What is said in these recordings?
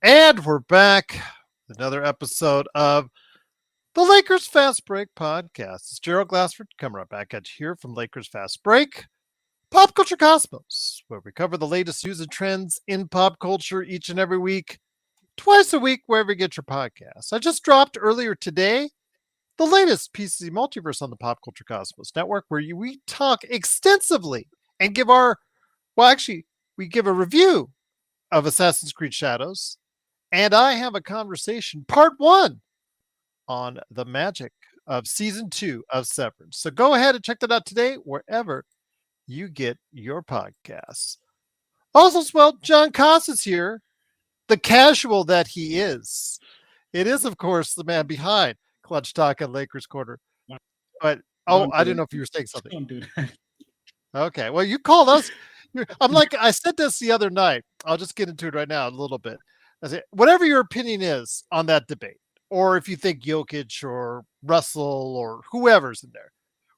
And we're back with another episode of the Lakers Fast Break podcast. It's Gerald Glassford coming right back at you here from Lakers Fast Break, Pop Culture Cosmos, where we cover the latest news and trends in pop culture each and every week, twice a week, wherever you get your podcasts. I just dropped earlier today the latest PC Multiverse on the Pop Culture Cosmos Network, where we talk extensively and give we give a review of Assassin's Creed Shadows, and I have a conversation, part one, on the magic of season 2 of Severance. So go ahead and check that out today, wherever you get your podcasts. Also, as well, John Koss is here, the casual that he is. It is, of course, the man behind Clutch Talk and Lakers Corner. But, I didn't know if you were saying something. Don't do that. Okay, well, you called us. I'm like, I said this the other night. I'll just get into it right now a little bit. I say, whatever your opinion is on that debate, or if you think Jokic or Russell or whoever's in there,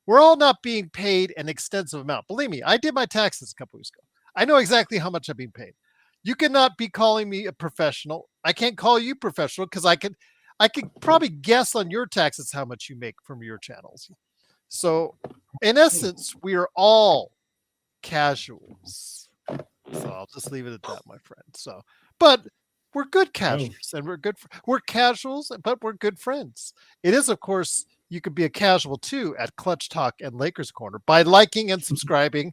we're all not being paid an extensive amount. Believe me, I did my taxes a couple weeks ago. I know exactly how much I'm being paid. You cannot be calling me a professional. I can't call you professional because I could probably guess on your taxes how much you make from your channels. So, in essence, we are all casuals. So I'll just leave it at that, my friend. So, but we're good casuals, and we're casuals, but we're good friends. It is, of course, you could be a casual too at Clutch Talk and Lakers Corner by liking and subscribing.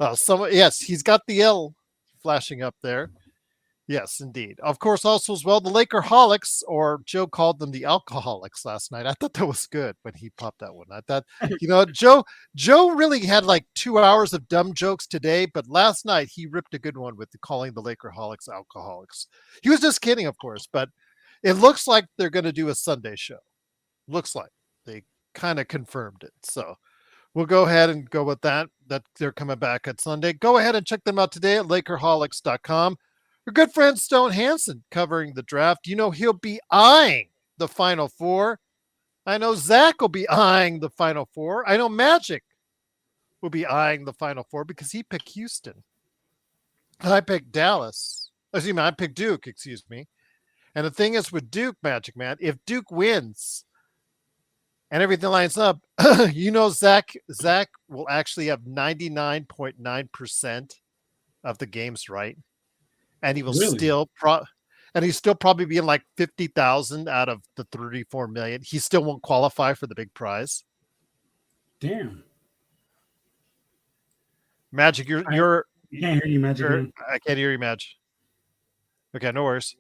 Yes, he's got the L flashing up there. Yes, indeed. Of course, also as well, the Lakerholics, or Joe called them the alcoholics last night. I thought that was good when he popped that one. I thought, Joe really had like 2 hours of dumb jokes today, but last night he ripped a good one with calling the Lakerholics alcoholics. He was just kidding, of course, but it looks like they're going to do a Sunday show. Looks like they kind of confirmed it. So we'll go ahead and go with that they're coming back at Sunday. Go ahead and check them out today at Lakerholics.com. Our good friend Stone Hansen covering the draft. He'll be eyeing the Final Four. I know Zach will be eyeing the Final Four. I know Magic will be eyeing the Final Four because he picked Houston. I picked Dallas. I picked Duke, excuse me. And the thing is with Duke, Magic Man, if Duke wins and everything lines up, Zach will actually have 99.9% of the games right. And he will still probably be in like 50,000 out of the 34 million. He still won't qualify for the big prize. Damn. Magic, I can't hear you, Magic. I can't hear you, Magic. Okay, no worries.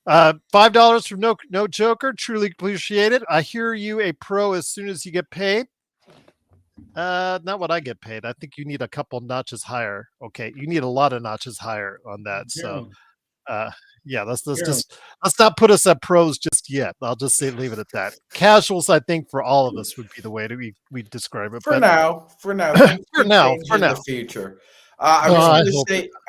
$5 from no Joker. Truly appreciate it. I hear you a pro as soon as you get paid. Not what I get paid. I think you need a couple notches higher. Okay, you need a lot of notches higher on that. So, let's not put us at pros just yet. I'll just leave it at that. Casuals, I think, for all of us would be the way that we describe it. For now, for now. In the future. I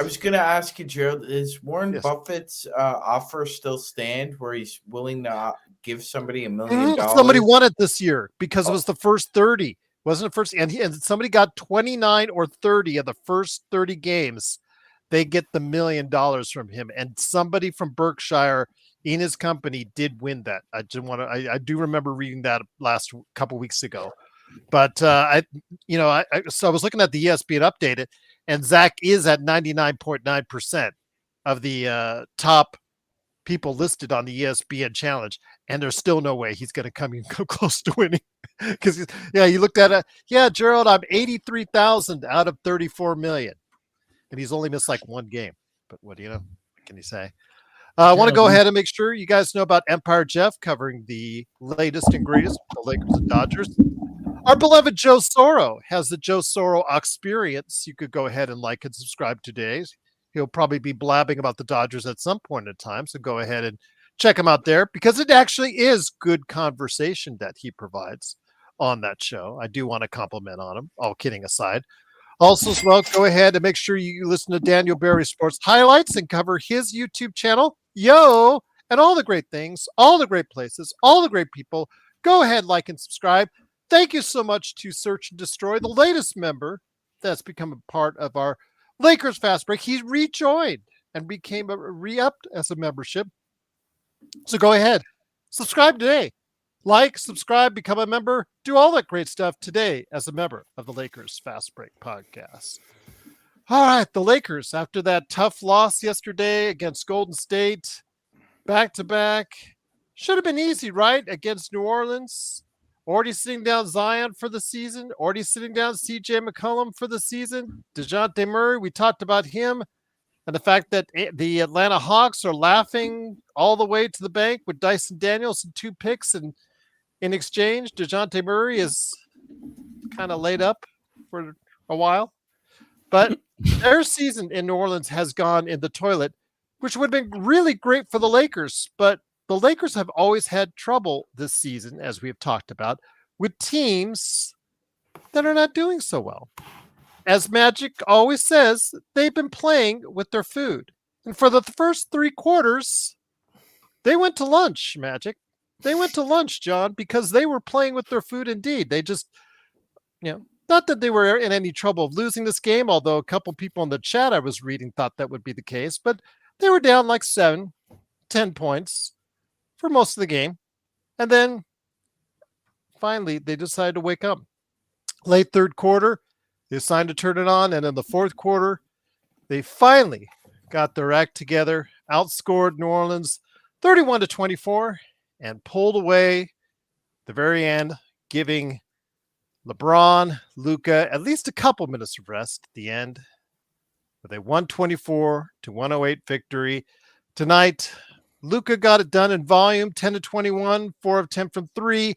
was going to ask you, Gerald, is Warren Buffett's offer still stand where he's willing to give somebody $1 million? Somebody won it this year because it was the first 30. Wasn't it first? And somebody got 29 or 30 of the first 30 games. They get the $1 million from him. And somebody from Berkshire in his company did win that. I do remember reading that last couple weeks ago. But so I was looking at the ESPN updated, and Zach is at 99.9% of the top people listed on the ESPN challenge, and there's still no way he's going to come close to winning. Because you looked at it. Yeah, Gerald, I'm 83,000 out of 34 million, and he's only missed like one game. But what can you say? I want to go ahead and make sure you guys know about Empire Jeff covering the latest and greatest with the Lakers and Dodgers. Our beloved Joe Soro has the Joe Soro Experience. You could go ahead and like and subscribe today. He'll probably be blabbing about the Dodgers at some point in time. So go ahead and check him out there because it actually is good conversation that he provides on that show. I do want to compliment on him, all kidding aside. Also, as well, go ahead and make sure you listen to Daniel Berry Sports Highlights and cover his YouTube channel, and all the great things, all the great places, all the great people. Go ahead, like and subscribe. Thank you so much to Search and Destroy, the latest member that's become a part of our Lakers Fast Break. He's rejoined and became re-upped as a membership. So go ahead, subscribe today. Like, subscribe, become a member, do all that great stuff today as a member of the Lakers Fast Break Podcast. All right, the Lakers, after that tough loss yesterday against Golden State, back-to-back, should have been easy, right, against New Orleans. Already sitting down Zion for the season, already sitting down CJ McCollum for the season. DeJounte Murray, we talked about him and the fact that the Atlanta Hawks are laughing all the way to the bank with Dyson Daniels and 2 picks, and in exchange, DeJounte Murray is kind of laid up for a while. But their season in New Orleans has gone in the toilet, which would have been really great for the Lakers. But the Lakers have always had trouble this season, as we have talked about, with teams that are not doing so well. As Magic always says, they've been playing with their food. And for the first 3 quarters, they went to lunch, Magic. They went to lunch, John, because they were playing with their food indeed. They just, not that they were in any trouble of losing this game, although a couple people in the chat I was reading thought that would be the case, but they were down like 7, 10 points for most of the game. And then finally, they decided to wake up. Late third quarter, they decided to turn it on. And in the fourth quarter, they finally got their act together, outscored New Orleans 31-24, and pulled away the very end, giving LeBron, Luka at least a couple minutes of rest at the end with a 124-108 victory. Tonight, Luka got it done in volume, 10-21, 4 of 10 from 3,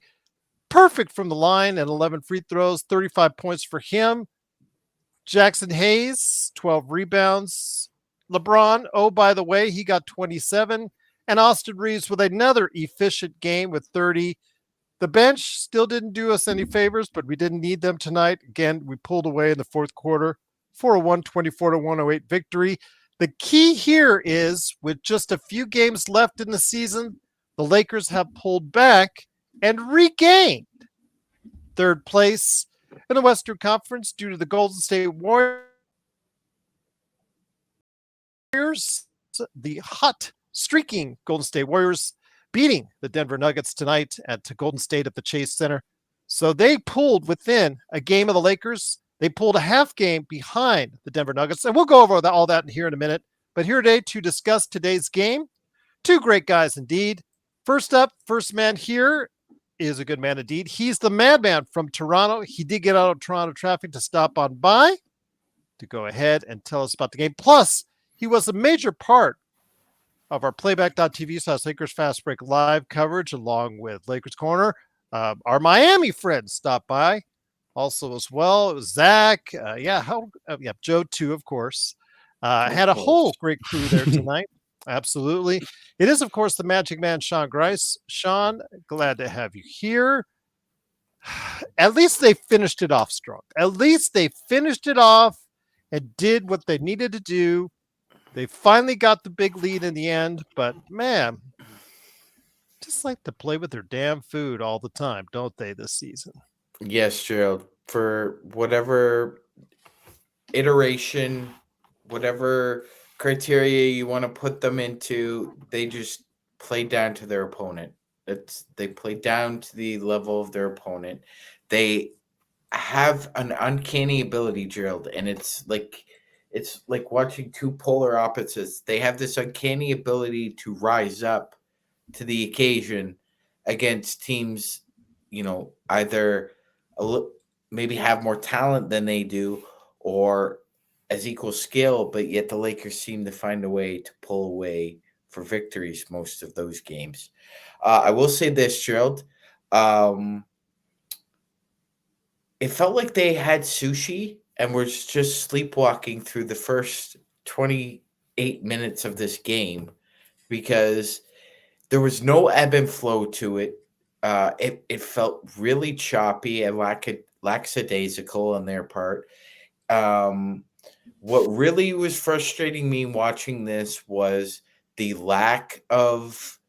perfect from the line and 11 free throws, 35 points for him. Jackson Hayes, 12 rebounds. LeBron, oh, by the way, he got 27. And Austin Reeves with another efficient game with 30. The bench still didn't do us any favors, but we didn't need them tonight. Again, we pulled away in the fourth quarter for a 124-108 victory. The key here is, with just a few games left in the season, the Lakers have pulled back and regained third place in the Western Conference due to the Golden State Warriors, the hot, streaking Golden State Warriors, beating the Denver Nuggets tonight at Golden State at the Chase Center. So they pulled within a game of the Lakers. They pulled a half game behind the Denver Nuggets. And we'll go over all that here in a minute. But here today to discuss today's game, 2 great guys indeed. First up, first man here is a good man indeed. He's the madman from Toronto. He did get out of Toronto traffic to stop on by to go ahead and tell us about the game. Plus, he was a major part of our playback.tv/Lakers Fast Break live coverage, along with Lakers Corner. Our Miami friends stopped by also as well. It was Zach. Joe too, of course. Had a whole great crew there tonight. Absolutely. It is, of course, the Magic Man, Sean Grice. Sean, glad to have you here. At least they finished it off strong. At least they finished it off and did what they needed to do. They finally got the big lead in the end, but man, just like to play with their damn food all the time, don't they, this season? Yes, Gerald. For whatever iteration, whatever criteria you want to put them into, they just play down to their opponent. They play down to the level of their opponent. They have an uncanny ability, Gerald, and it's like watching 2 polar opposites. They have this uncanny ability to rise up to the occasion against teams, either maybe have more talent than they do or as equal skill, but yet the Lakers seem to find a way to pull away for victories most of those games. I will say this, Gerald. It felt like they had sushi and were just sleepwalking through the first 28 minutes of this game because there was no ebb and flow to it. It felt really choppy and lackadaisical on their part. What really was frustrating me watching this was the lack of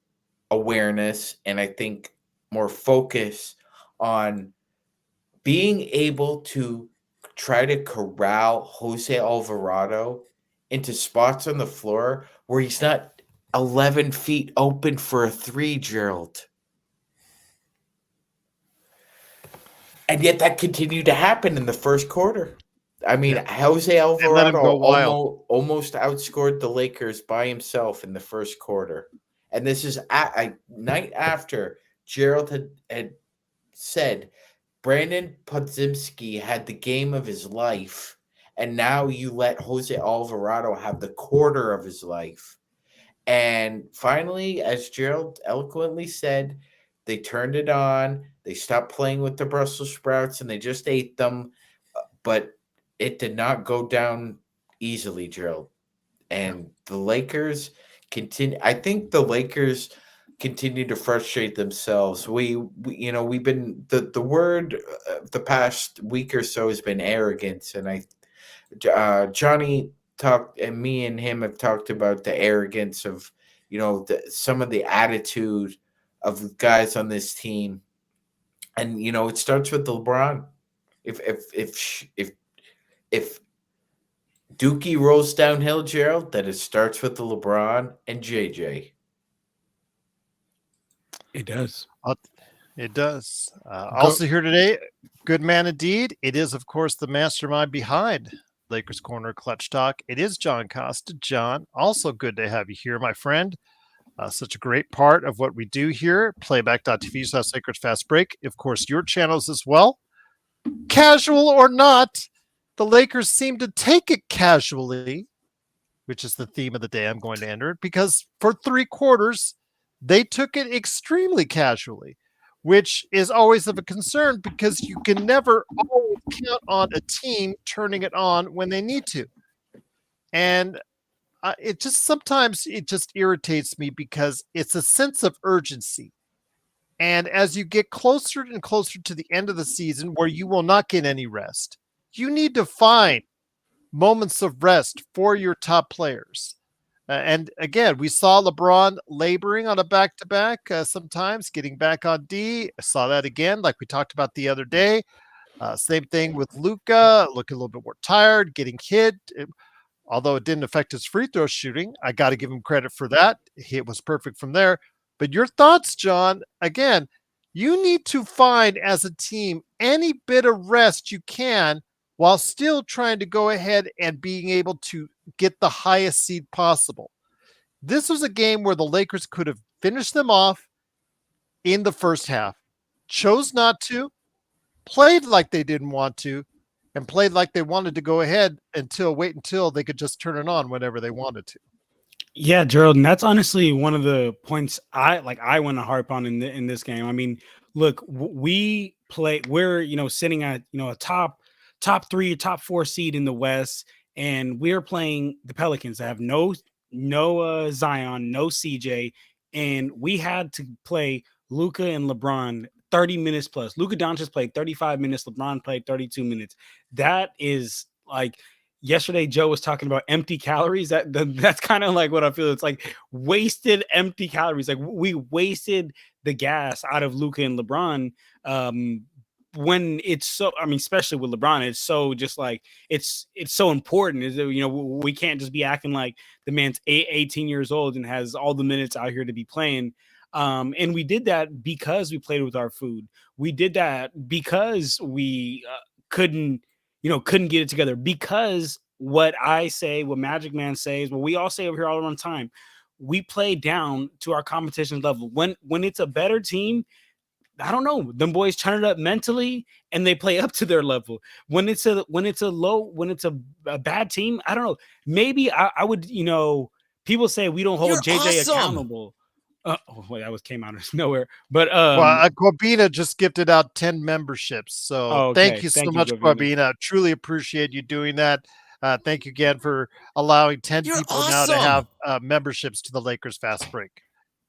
awareness and I think more focus on being able to try to corral Jose Alvarado into spots on the floor where he's not 11 feet open for a three, Gerald. And yet that continued to happen in the first quarter. I mean, Jose Alvarado almost outscored the Lakers by himself in the first quarter. And this is a night after Gerald had said Brandon Podziemski had the game of his life, and now you let Jose Alvarado have the quarter of his life. And finally, as Gerald eloquently said, they turned it on. They stopped playing with the Brussels sprouts, and they just ate them. But it did not go down easily, Gerald. And the Lakers continue. I think the Lakers continue to frustrate themselves. We've been the word the past week or so has been arrogance, and Johnny talked, and me and him have talked about the arrogance of some of the attitude of guys on this team, and it starts with LeBron. If Dookie rolls downhill, Gerald, then it starts with the LeBron and JJ. It does. It does. Also here today, good man indeed. It is, of course, the mastermind behind Lakers Corner Clutch Talk. It is John Costa. John, also good to have you here, my friend. Such a great part of what we do here. Playback.tv/Lakers Fast Break. Of course, your channels as well. Casual or not, the Lakers seem to take it casually, which is the theme of the day I'm going to enter it, because for 3 quarters, they took it extremely casually, which is always of a concern because you can never always count on a team turning it on when they need to. And sometimes it just irritates me because it's a sense of urgency. And as you get closer and closer to the end of the season where you will not get any rest, you need to find moments of rest for your top players. And again, we saw LeBron laboring on a back-to-back, sometimes getting back on D. I saw that again, like we talked about the other day. Same thing with Luka, looking a little bit more tired, getting hit. Although it didn't affect his free throw shooting, I got to give him credit for that. It was perfect from there. But your thoughts, John, again, you need to find as a team any bit of rest you can while still trying to go ahead and being able to get the highest seed possible. This was a game where the Lakers could have finished them off in the first half, chose not to, played like they didn't want to, and played like they wanted to go ahead wait until they could just turn it on whenever they wanted to. Yeah, Gerald, and that's honestly one of the points I want to harp on in this game. I mean, look, we're sitting at a top 3, top 4 seed in the West, and we're playing the Pelicans that have no Zion, no CJ, and we had to play Luka and LeBron 30 minutes plus. Luka Doncic played 35 minutes, LeBron played 32 minutes. That is like, yesterday Joe was talking about empty calories. That's kind of like what I feel. It's like wasted empty calories. Like we wasted the gas out of Luka and LeBron. When it's so, I mean, especially with LeBron, it's so just like it's so important. Is we can't just be acting like the man's 18 years old and has all the minutes out here to be playing. And we did that because we played with our food. We did that because we couldn't get it together. Because what I say, what Magic Man says, what we all say over here all the time, we play down to our competition level. When it's a better team, I don't know, them boys turn it up mentally and they play up to their level. When it's a bad team, I don't know. Maybe I would, people say we don't hold JJ accountable. That came out of nowhere. But Corbina just gifted out 10 memberships. So thank you so much, Corbina. Truly appreciate you doing that. Thank you again for allowing 10 people now to have memberships to the Lakers Fast Break.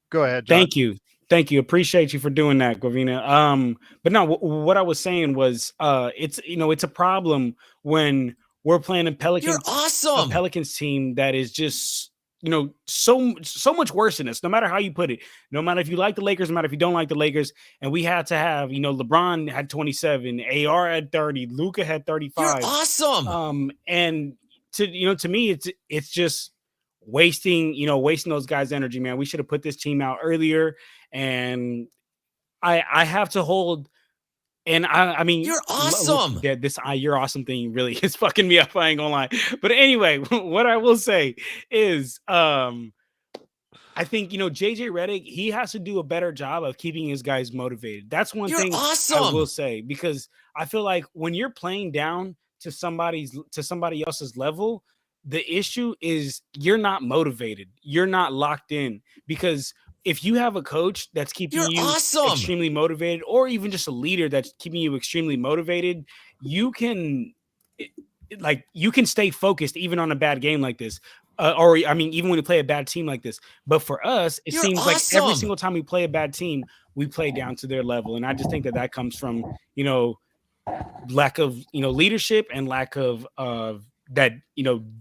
Go ahead, John. Thank you. Appreciate you for doing that, Govina. But no, what I was saying was, it's a problem when we're playing a Pelicans team that is just, so much worse than us, no matter how you put it, no matter if you like the Lakers, no matter if you don't like the Lakers. And we had to have, LeBron had 27, AR had 30, Luka had 35. You're awesome. And to me, it's just wasting those guys' energy, man. We should have put this team out earlier, and I have to hold. And I mean, you're awesome. This you're awesome thing really is fucking me up. I ain't gonna lie. But anyway, what I will say is, I think JJ Redick, he has to do a better job of keeping his guys motivated. That's one thing awesome. I will say, because I feel like when you're playing down to somebody else's level, the issue is you're not motivated. You're not locked in, because if you have a coach that's keeping you extremely motivated, or even just a leader that's keeping you extremely motivated, you can stay focused even on a bad game like this. Or I mean, even when you play a bad team like this. But for us, it seems like every single time we play a bad team, we play down to their level. And I just think that comes from, lack of, leadership, and lack of that,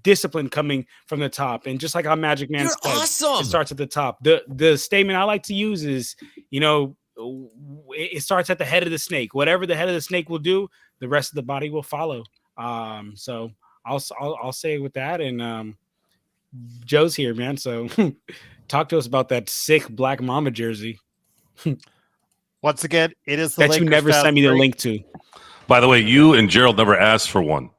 discipline coming from the top. And just like how Magic Man said, it starts at the top. The statement I like to use is, it starts at the head of the snake. Whatever the head of the snake will do, the rest of the body will follow. So I'll say with that. And Joe's here, man. So talk to us about that sick Black Mamba jersey. Once again, it is the that Lakers you never sent me the link to. By the way, you and Gerald never asked for one.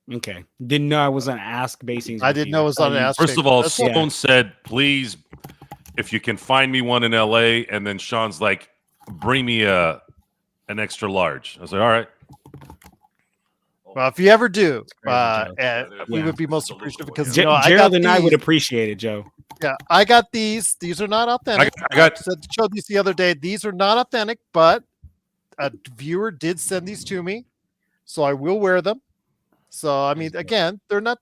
Okay. Didn't know I was on Ask Basings. I didn't know it was on Ask. First of all, Sloan said, please, if you can find me one in LA. And then Sean's like, bring me an extra large. I was like, all right. Well, if you ever do, we would be most appreciative, because Gerald and I would appreciate it, Joe. Yeah, I got these. These are not authentic. I showed these the other day. These are not authentic, but a viewer did send these to me, so I will wear them. So I mean, again, they're not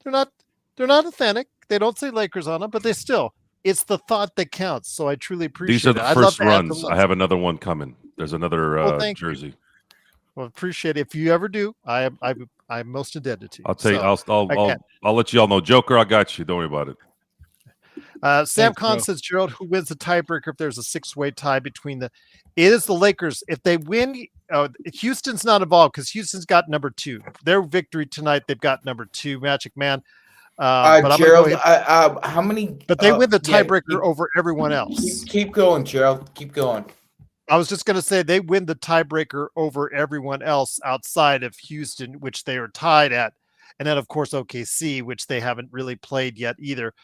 authentic. They don't say Lakers on them, but it's the thought that counts. So I truly appreciate it. These are the first runs. I have another one coming. There's another jersey. Well, appreciate it. If you ever do, I'm most indebted to you. I'll tell you. I'll let you all know. Joker, I got you. Don't worry about it. Sam Kahn says, Gerald, who wins the tiebreaker if there's a 6-way tie between it is the Lakers. If they win, Houston's not involved because Houston's got number 2. Their victory tonight, they've got number 2, Magic Man. But Gerald, how many? But they win the tiebreaker over everyone else. Keep going, Gerald. Keep going. I was just going to say they win the tiebreaker over everyone else outside of Houston, which they are tied at. And then, of course, OKC, which they haven't really played yet either.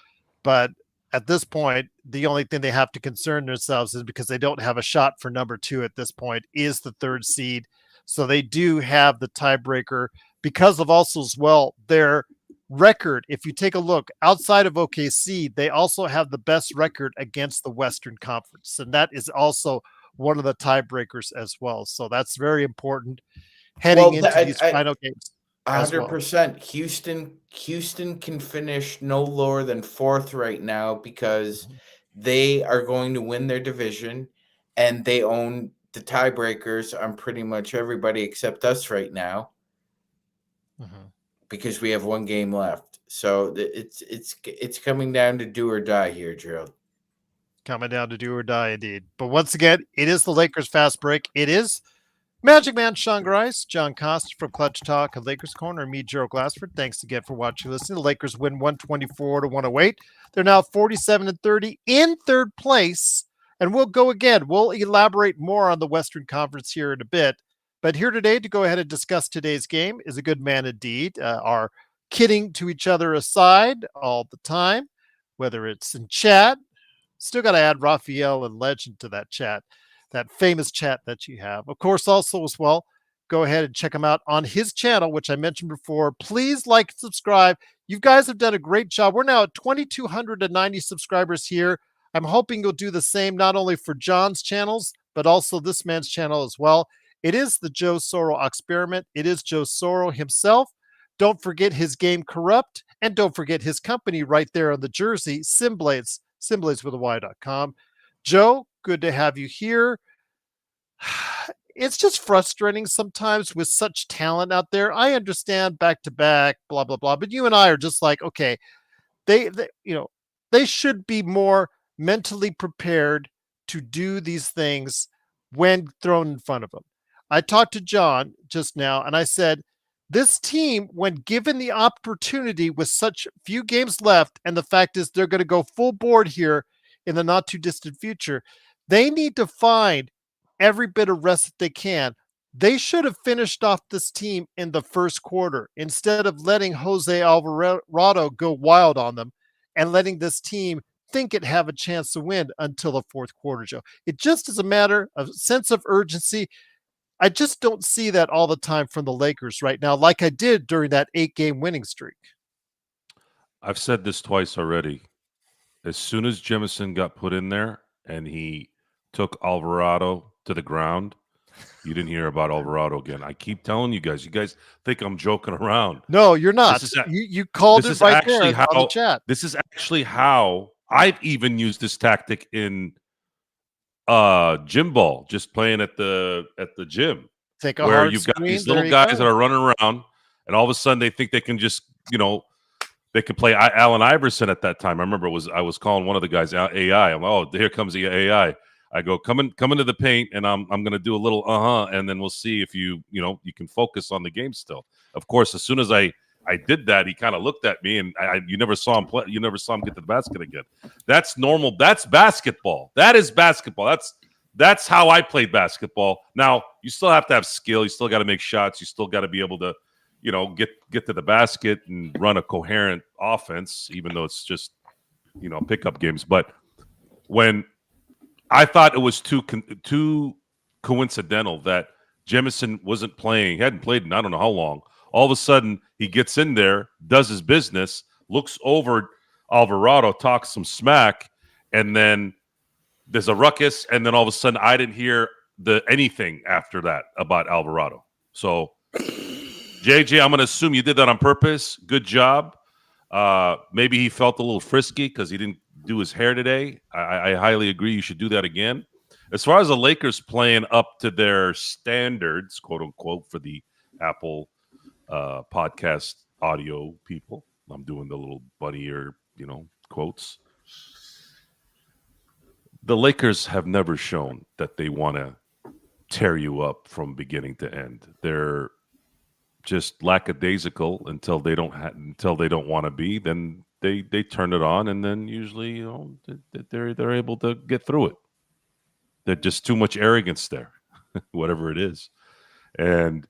But at this point, the only thing they have to concern themselves is, because they don't have a shot for number 2 at this point, is the 3rd seed. So they do have the tiebreaker because of also as well their record. If you take a look outside of OKC, they also have the best record against the Western Conference. And that is also one of the tiebreakers as well. So that's very important heading into these final games. 100%. Houston can finish no lower than 4th right now, because they are going to win their division, and they own the tiebreakers on pretty much everybody except us right now, because we have 1 game left. So it's coming down to do or die here, Gerald. Coming down to do or die, indeed. But once again, it is the Lakers Fast Break. It is Magic Man Sean Grice, John Costa from Clutch Talk and Lakers Corner, and me, Gerald Glassford. Thanks again for watching and listening. The Lakers win 124-108. They're now 47-30 in 3rd place. And we'll go again. We'll elaborate more on the Western Conference here in a bit. But here today to go ahead and discuss today's game is a good man indeed. Our kidding to each other aside all the time, whether it's in chat. Still got to add Raphael and Legend to that chat, that famous chat that you have. Of course, also as well, go ahead and check him out on his channel, which I mentioned before. Please like and subscribe. You guys have done a great job. We're now at 2,290 subscribers here. I'm hoping you'll do the same, not only for John's channels, but also this man's channel as well. It is the Joe Soro experiment. It is Joe Soro himself. Don't forget his game Crypt, and don't forget his company right there on the jersey, Simblades, SimbladesWithAY.com. Joe, good to have you here. It's just frustrating sometimes with such talent out there. I understand back to back, blah, blah, blah. But you and I are just like, okay, they should be more mentally prepared to do these things when thrown in front of them. I talked to John just now and I said, This team, when given the opportunity with such few games left, and the fact is they're going to go full board here in the not too distant future, they need to find every bit of rest that they can. They should have finished off this team in the first quarter instead of letting Jose Alvarado go wild on them and letting this team think it have a chance to win until the fourth quarter, Joe. It just is a matter of sense of urgency. I just don't see that all the time from the Lakers right now, like I did during that 8-game winning streak. I've said this twice already. As soon as Jemison got put in there and he took Alvarado to the ground, you didn't hear about Alvarado again. I keep telling you guys think I'm joking around. No, you're not. You called it right there on the chat. This is actually how I've even used this tactic in gym ball, just playing at the gym. Where you've got these little guys that are running around, and all of a sudden they think they can just, they could play Allen Iverson at that time. I remember I was calling one of the guys AI. I'm like, oh, here comes the AI. I go, come into the paint, and I'm going to do a little and then we'll see if you can focus on the game still. Of course, as soon as I did that, he kind of looked at me, and you never saw him play. You never saw him get to the basket again. That's normal. That's basketball. That is basketball. That's how I played basketball. Now, you still have to have skill. You still got to make shots. You still got to be able to, get to the basket and run a coherent offense, even though it's just, pickup games. But when I thought it was too coincidental that Jemison wasn't playing, he hadn't played in I don't know how long. All of a sudden, he gets in there, does his business, looks over Alvarado, talks some smack, and then there's a ruckus, and then all of a sudden, I didn't hear anything after that about Alvarado. So, JJ, I'm going to assume you did that on purpose. Good job. Maybe he felt a little frisky because he didn't do his hair today. I highly agree. You should do that again. As far as the Lakers playing up to their standards, quote unquote, for the Apple podcast audio people, I'm doing the little bunny ear, quotes. The Lakers have never shown that they want to tear you up from beginning to end. They're just lackadaisical until they don't want to be. Then they turn it on, and then usually they're able to get through it. There's just too much arrogance there, whatever it is, and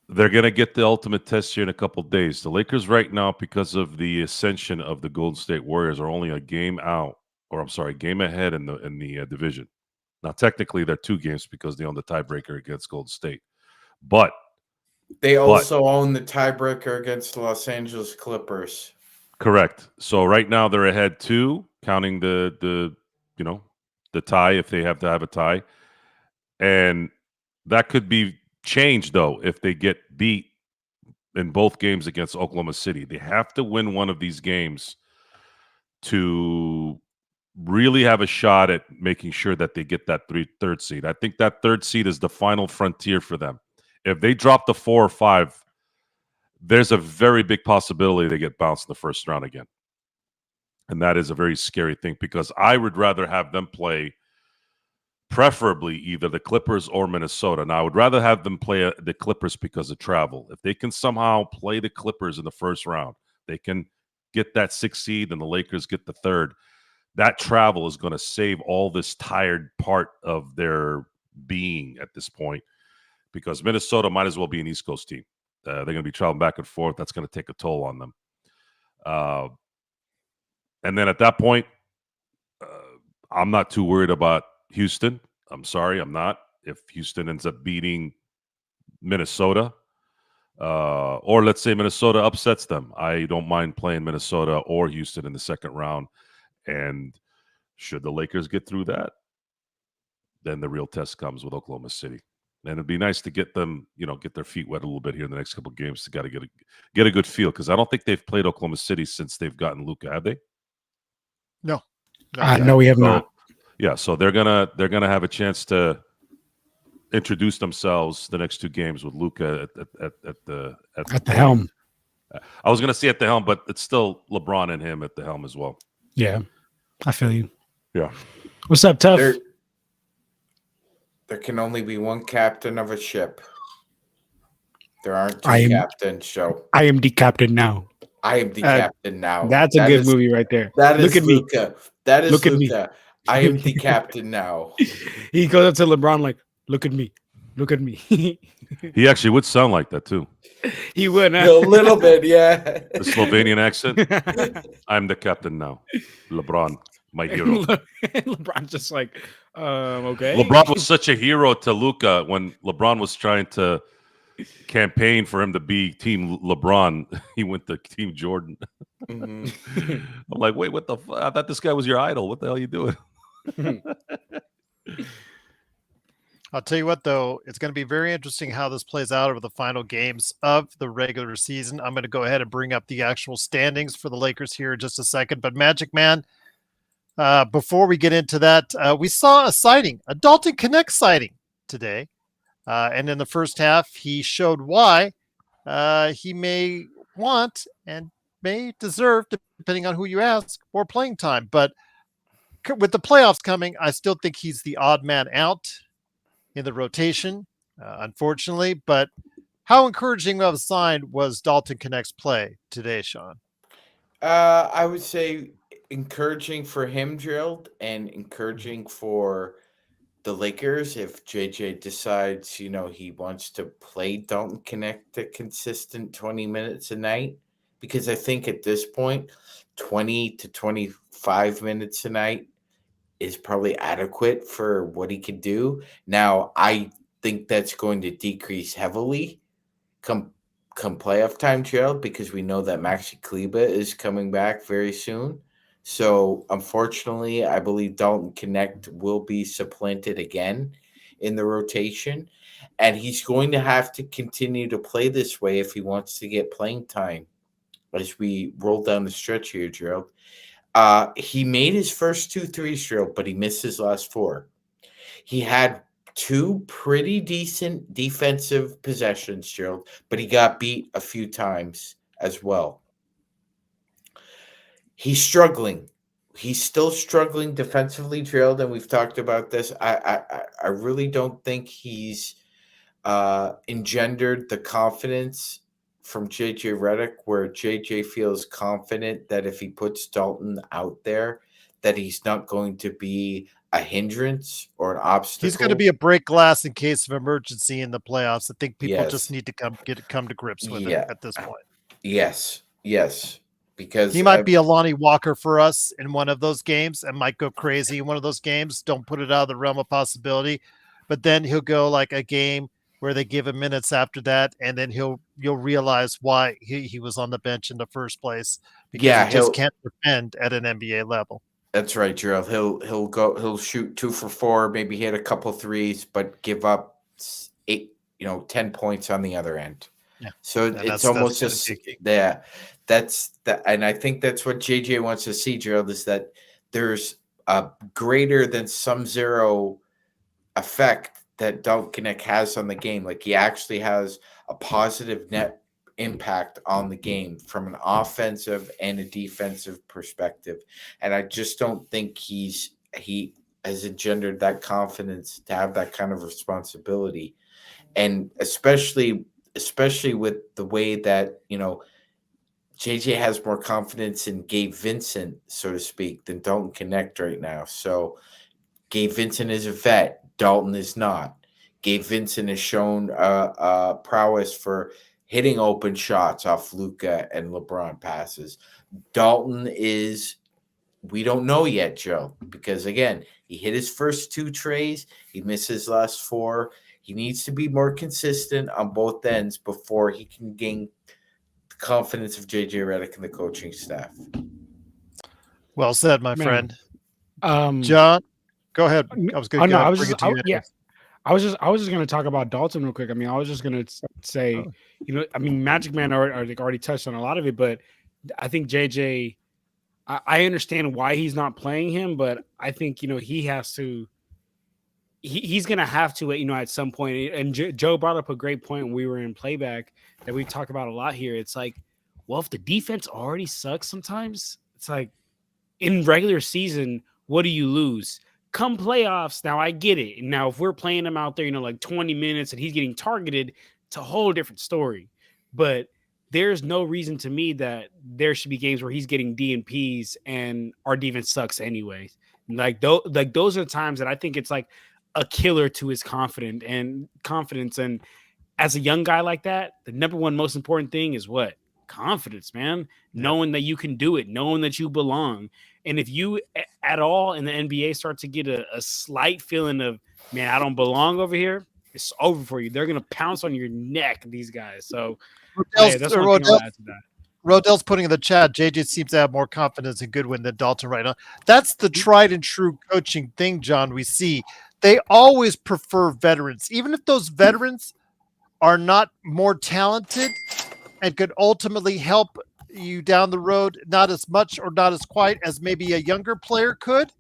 they're going to get the ultimate test here in a couple of days. The Lakers right now, because of the ascension of the Golden State Warriors, are only a game out, game ahead in the division. Now, technically, they're 2 games because they own the tiebreaker against Golden State, but they also own the tiebreaker against the Los Angeles Clippers. Correct. So right now they're ahead 2, counting the tie if they have to have a tie, and that could be changed though if they get beat in both games against Oklahoma City. They have to win one of these games to really have a shot at making sure that they get that third seed. I think that third seed is the final frontier for them. If they drop the 4 or 5, there's a very big possibility they get bounced in the first round again. And that is a very scary thing because I would rather have them play preferably either the Clippers or Minnesota. Now, I would rather have them play the Clippers because of travel. If they can somehow play the Clippers in the first round, they can get that 6th seed and the Lakers get the 3rd. That travel is going to save all this tired part of their being at this point because Minnesota might as well be an East Coast team. They're going to be traveling back and forth. That's going to take a toll on them. And then at that point, I'm not too worried about Houston. I'm sorry, I'm not. If Houston ends up beating Minnesota, or let's say Minnesota upsets them, I don't mind playing Minnesota or Houston in the second round. And should the Lakers get through that, then the real test comes with Oklahoma City. And it'd be nice to get them, get their feet wet a little bit here in the next couple of games to get a good feel because I don't think they've played Oklahoma City since they've gotten Luka, have they? No. No, we have not. Yeah, so they're gonna have a chance to introduce themselves the next 2 games with Luka at the helm. I was gonna say at the helm, but it's still LeBron and him at the helm as well. Yeah, I feel you. Yeah. What's up, Tough? There can only be one captain of a ship. There aren't two captains, Joe. I am the captain now. I am the captain now. That's a good movie right there. That Look is at Luka. me. That is Look at Luka. me. I am the captain now. He goes up to LeBron like, look at me. Look at me. He actually would sound like that too. He would. A little bit, yeah. The Slovenian accent. I'm the captain now. LeBron, my hero. LeBron's just like, okay. LeBron was such a hero to Luka when LeBron was trying to campaign for him to be Team LeBron. He went to Team Jordan. Mm-hmm. I'm like, wait, what the fuck? I thought this guy was your idol. What the hell are you doing? I'll tell you what, though, it's going to be very interesting how this plays out over the final games of the regular season. I'm going to go ahead and bring up the actual standings for the Lakers here in just a second. But Magic Man, before we get into that, we saw a sighting, a Dalton Connect sighting today. And in the first half, he showed why he may want and may deserve, depending on who you ask, more playing time. But with the playoffs coming, I still think he's the odd man out in the rotation, unfortunately. But how encouraging of a sign was Dalton Connect's play today, Sean? I would say encouraging for him, Gerald, and encouraging for the Lakers if JJ decides, he wants to play Dalton Connect a consistent 20 minutes a night. Because I think at this point, 20 to 25 minutes a night is probably adequate for what he could do. Now, I think that's going to decrease heavily come playoff time, Gerald, because we know that Maxi Kleber is coming back very soon. So, unfortunately, I believe Dalton Connect will be supplanted again in the rotation. And he's going to have to continue to play this way if he wants to get playing time as we roll down the stretch here, Gerald. He made his first 2 threes, Gerald, but he missed his last 4. He had 2 pretty decent defensive possessions, Gerald, but he got beat a few times as well. He's struggling. He's still struggling defensively, Gerald, and we've talked about this. I really don't think he's engendered the confidence from JJ Redick, where JJ feels confident that if he puts Dalton out there, that he's not going to be a hindrance or an obstacle. He's going to be a break glass in case of emergency in the playoffs. I think people just need to come to grips with it at this point. Yes, because he might be a Lonnie Walker for us in one of those games and might go crazy in one of those games. Don't put it out of the realm of possibility, but then he'll go like a game where they give him minutes after that, and then you'll realize why he was on the bench in the first place, because he just can't defend at an NBA level. That's right, Gerald. He'll shoot 2 for 4, maybe hit a couple threes, but give up 10 points on the other end. Yeah. So it's almost just and I think that's what JJ wants to see, Gerald, is that there's a greater than sum zero effect that Dalton Connect has on the game. Like, he actually has a positive net impact on the game from an offensive and a defensive perspective. And I just don't think he has engendered that confidence to have that kind of responsibility. And especially with the way that, JJ has more confidence in Gabe Vincent, so to speak, than Dalton Connect right now. So Gabe Vincent is a vet. Dalton is not. Gabe Vincent has shown prowess for hitting open shots off Luka and LeBron passes. Dalton is, we don't know yet, Joe, because again, he hit his first 2 trays. He missed his last 4. He needs to be more consistent on both ends before he can gain the confidence of JJ Redick and the coaching staff. Well said, my friend. John, go ahead. I was going to I was just going to talk about Dalton real quick. I mean, I was just going to say, Magic Man already touched on a lot of it, but I think JJ, I understand why he's not playing him, but I think, he has to, he's going to have to, at some point. And Joe brought up a great point when we were in playback that we talk about a lot here. It's like, well, if the defense already sucks sometimes, it's like in regular season, what do you lose? Come playoffs, now I get it. Now, if we're playing him out there, like 20 minutes and he's getting targeted, it's a whole different story. But there's no reason to me that there should be games where he's getting DNPs and our defense sucks anyways. Like those are the times that I think it's like a killer to his confidence. And as a young guy like that, the number one most important thing is what? Confidence, man. Yeah. Knowing that you can do it, knowing that you belong. And if you at all in the NBA start to get a slight feeling of, man, I don't belong over here, it's over for you. They're going to pounce on your neck, these guys. So that's one thing I'll add to that. Rodell's putting in the chat, JJ seems to have more confidence in Goodwin than Dalton right now. That's the tried and true coaching thing, John, we see. They always prefer veterans. Even if those veterans are not more talented and could ultimately help you down the road, not as much or not as quite as maybe a younger player could.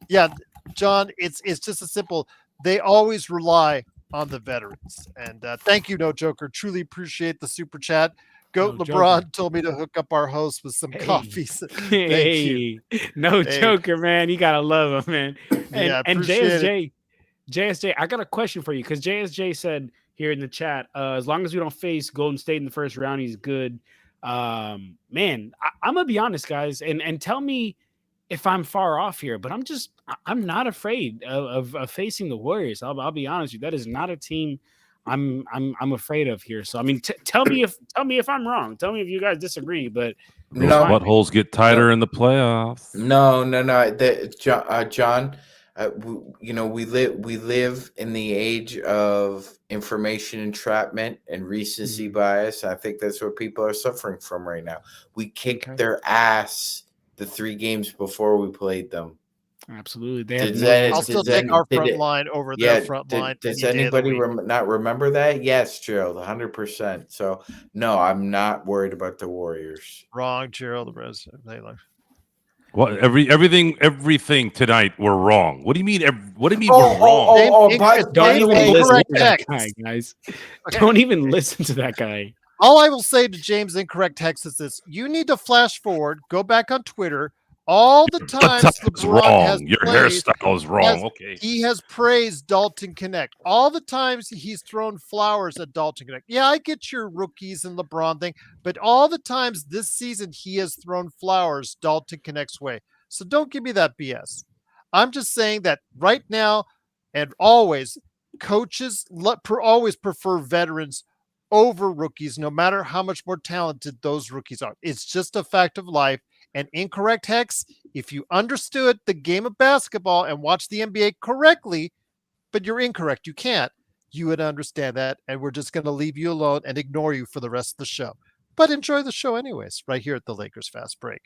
Yeah, John, it's just as simple. They always rely on the veterans. And thank you, No Joker. Truly appreciate the super chat. Goat LeBron told me to hook up our host with some coffee. Thank you. No Joker, man. You gotta love him, man. And JSJ, I got a question for you because JSJ said here in the chat, as long as we don't face Golden State in the first round, he's good. Man, I'm gonna be honest, guys, and tell me if I'm far off here, but I'm not afraid of facing the Warriors. I'll be honest with you. That is not a team I'm afraid of here. So I mean, tell me if I'm wrong. Tell me if you guys disagree. But those buttholes get tighter in the playoffs. No. John, we live in the age of information entrapment and recency bias. I think that's what people are suffering from right now. We kicked their ass the 3 games before we played them. Absolutely. I'll still take our front line over their front line. Does anybody not remember that? Yes, Gerald, 100%. So, no, I'm not worried about the Warriors. Wrong, Gerald. What everything tonight we're wrong. What do you mean? What do you mean we're wrong? Don't even listen to that guy, guys. Okay. Don't even listen to that guy. All I will say to James Incorrect Text is this: you need to flash forward, go back on Twitter. All the times LeBron has your hairstyle is wrong. Okay, he has praised Dalton Connect. All the times he's thrown flowers at Dalton Connect. Yeah, I get your rookies and LeBron thing, but all the times this season he has thrown flowers Dalton Connect's way. So don't give me that BS. I'm just saying that right now and always, coaches always prefer veterans over rookies, no matter how much more talented those rookies are. It's just a fact of life. And Incorrect Hex, if you understood the game of basketball and watched the NBA correctly, but you're incorrect, you can't, you would understand that. And we're just going to leave you alone and ignore you for the rest of the show. But enjoy the show anyways, right here at the Lakers Fast Break.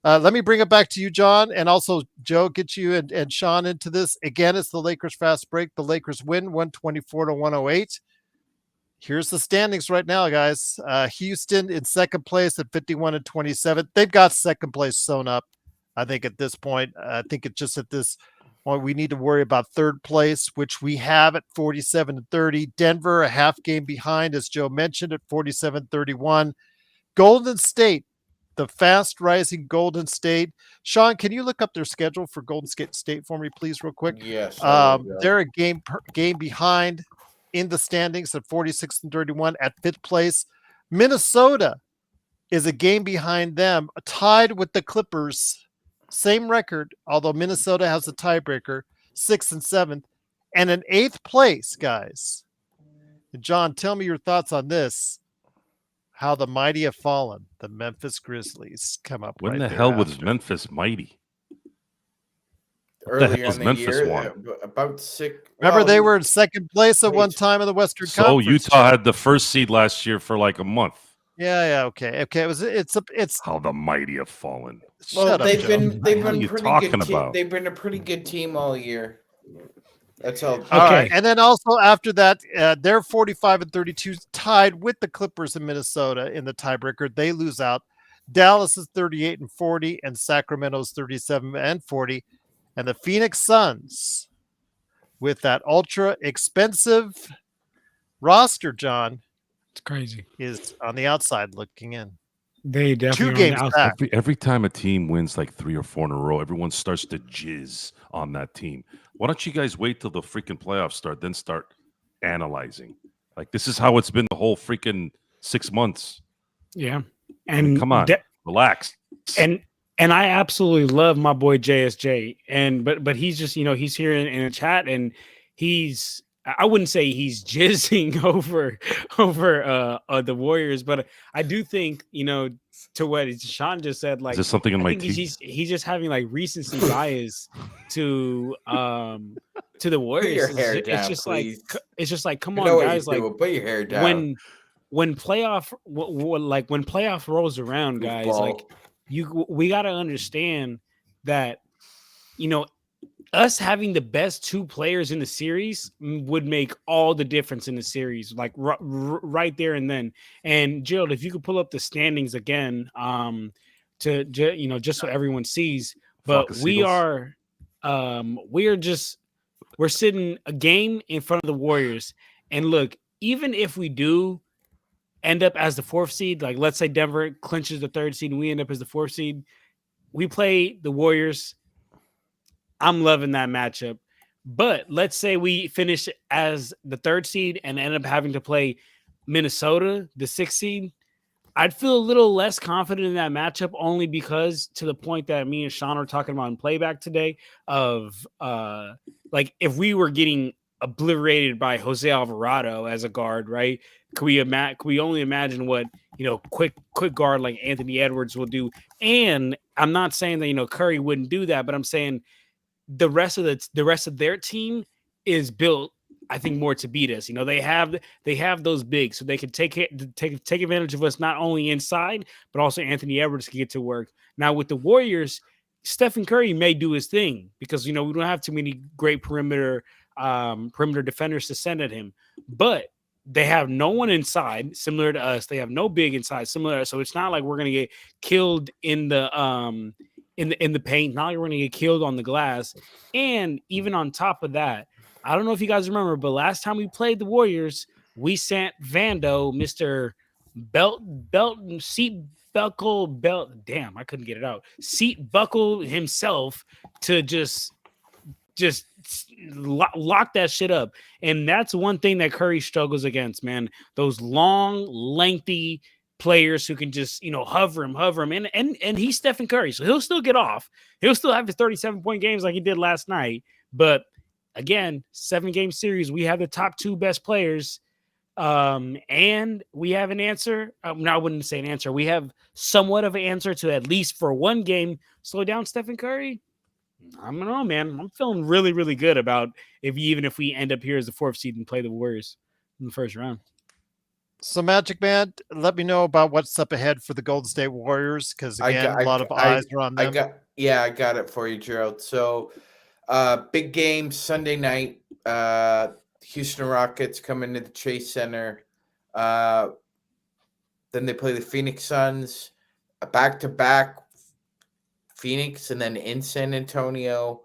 Let me bring it back to you, John, and also Joe, get you and Sean into this. Again, it's the Lakers Fast Break. The Lakers win 124-108. Here's the standings right now, guys. Houston in second place at 51-27. They've got second place sewn up. I think at this point, I think it's just at this point, we need to worry about third place, which we have at 47-30. Denver, a half game behind, as Joe mentioned, at 47-31. Golden State, the fast rising Golden State. Sean, can you look up their schedule for Golden State for me, please, real quick? Yes. They're a game behind in the standings at 46-31 at 5th place. Minnesota is a game behind them, tied with the Clippers, same record, although Minnesota has a tiebreaker, 6th and 7th, and in 8th place, guys. And John, tell me your thoughts on this. How the mighty have fallen. The Memphis Grizzlies come up. When the hell was Memphis mighty? Earlier in the year, about 6. Remember, they were in second place at one time in the Western Conference. So Utah had the first seed last year for like a month. Yeah, okay. It's how the mighty have fallen. Well, they've been a pretty good team all year. That's all. All right, and then also after that, they're 45-32, tied with the Clippers in Minnesota in the tiebreaker. They lose out. Dallas is 38-40, and Sacramento is 37-40. And the Phoenix Suns, with that ultra expensive roster, John, it's crazy, is on the outside looking in. They definitely 2 games back. Every time a team wins like 3 or 4 in a row, everyone starts to jizz on that team. Why don't you guys wait till the freaking playoffs start, then start analyzing? Like, this is how it's been the whole freaking 6 months. Yeah. And I mean, come on, relax. And I absolutely love my boy JSJ. But he's just, he's here in a chat, and I wouldn't say he's jizzing over the Warriors, but I do think, to what Sean just said, like, is this something in my teeth? He's just having like recency bias to the Warriors. Put your hair down, please. It's just like, come on, guys, like, put your hair down. When playoff rolls around, guys, like, we got to understand that, us having the best two players in the series would make all the difference in the series, like right there and then. And Gerald, if you could pull up the standings again, just so everyone sees. But we're sitting a game in front of the Warriors. And look, even if we do end up as the 4th seed, like let's say Denver clinches the 3rd seed and we end up as the 4th seed, we play the Warriors. I'm loving that matchup. But let's say we finish as the 3rd seed and end up having to play Minnesota, the 6th seed. I'd feel a little less confident in that matchup, only because, to the point that me and Sean were talking about in playback today, of like, if we were getting obliterated by Jose Alvarado as a guard, right? Could we only imagine what, quick guard like Anthony Edwards will do? And I'm not saying that, Curry wouldn't do that, but I'm saying the rest of their team is built, I think, more to beat us. They have those bigs, so they can take advantage of us, not only inside, but also Anthony Edwards can get to work. Now with the Warriors, Stephen Curry may do his thing, because we don't have too many great perimeter defenders to send at him, but they have no one inside similar to us. They have no big inside similar to us, so it's not like we're gonna get killed in the paint. Not like we're gonna get killed on the glass. And even on top of that, I don't know if you guys remember, but last time we played the Warriors, we sent Vando, Mr. Seat Buckle himself to just lock that shit up. And that's one thing that Curry struggles against, man. Those long, lengthy players who can just, hover him. And he's Stephen Curry, so he'll still get off. He'll still have his 37-point games like he did last night. But again, 7-game series, we have the top 2 best players. And we have an answer. No, I wouldn't say an answer. We have somewhat of an answer to, at least for one game, slow down Stephen Curry. I don't know, man. I'm feeling really, really good about if we end up here as the 4th seed and play the Warriors in the first round. So, Magic Man, let me know about what's up ahead for the Golden State Warriors, because again, a lot of eyes are on them. I got it for you, Gerald. So, big game Sunday night. Houston Rockets come into the Chase Center. Then they play the Phoenix Suns, back-to-back. Phoenix, and then in San Antonio.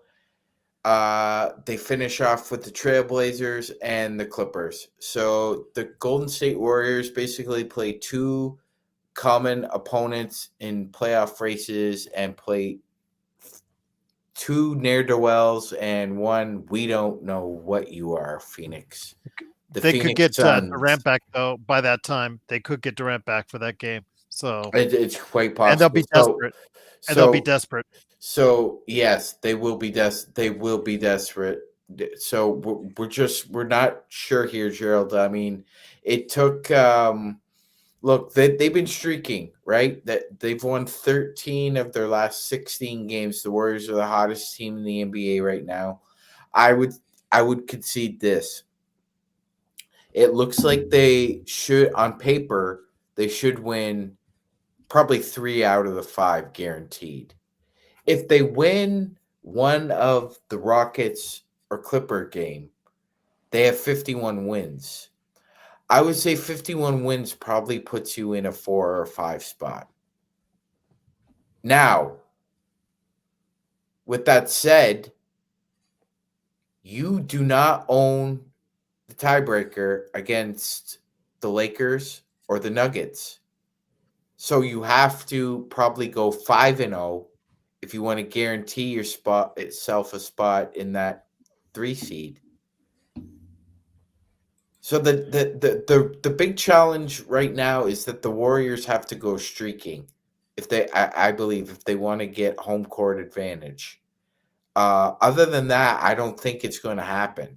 They finish off with the Trailblazers and the Clippers. So the Golden State Warriors basically play 2 common opponents in playoff races and play 2 ne'er-do-wells and 1 we don't know what you are, Phoenix. They could get Durant back, though, by that time. They could get Durant back for that game. So it's quite possible. And they'll be desperate. They'll be desperate. So yes, they will be desperate. So we're not sure here, Gerald. I mean, it took look, they've been streaking, right? That they've won 13 of their last 16 games. The Warriors are the hottest team in the NBA right now. I would concede this. It looks like they should, on paper, they should win probably 3 out of the 5 guaranteed. If they win one of the Rockets or Clipper game, they have 51 wins. I would say 51 wins probably puts you in a 4 or 5 spot. Now, with that said, you do not own the tiebreaker against the Lakers or the Nuggets. So you have to probably go 5-0 if you want to guarantee yourself a spot in that 3 seed. So the big challenge right now is that the Warriors have to go streaking if I believe if they want to get home court advantage. Other than that, I don't think it's going to happen.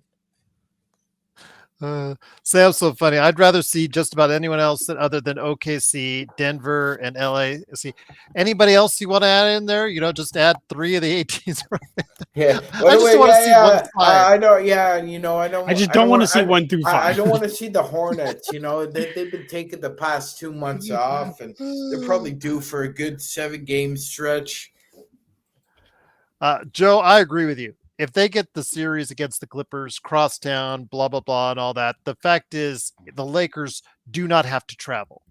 Sam's so funny. I'd rather see just about anyone else other than OKC, Denver, and LA. See anybody else you want to add in there? Just add 3 of the 8 teams. Yeah, I just want to see one side. I know. Yeah, I just don't want to see 1 through 5. I don't want to see the Hornets. They've been taking the past 2 months off, and they're probably due for a good 7-game stretch. Joe, I agree with you. If they get the series against the Clippers, crosstown, blah, blah, blah, and all that, the fact is the Lakers do not have to travel.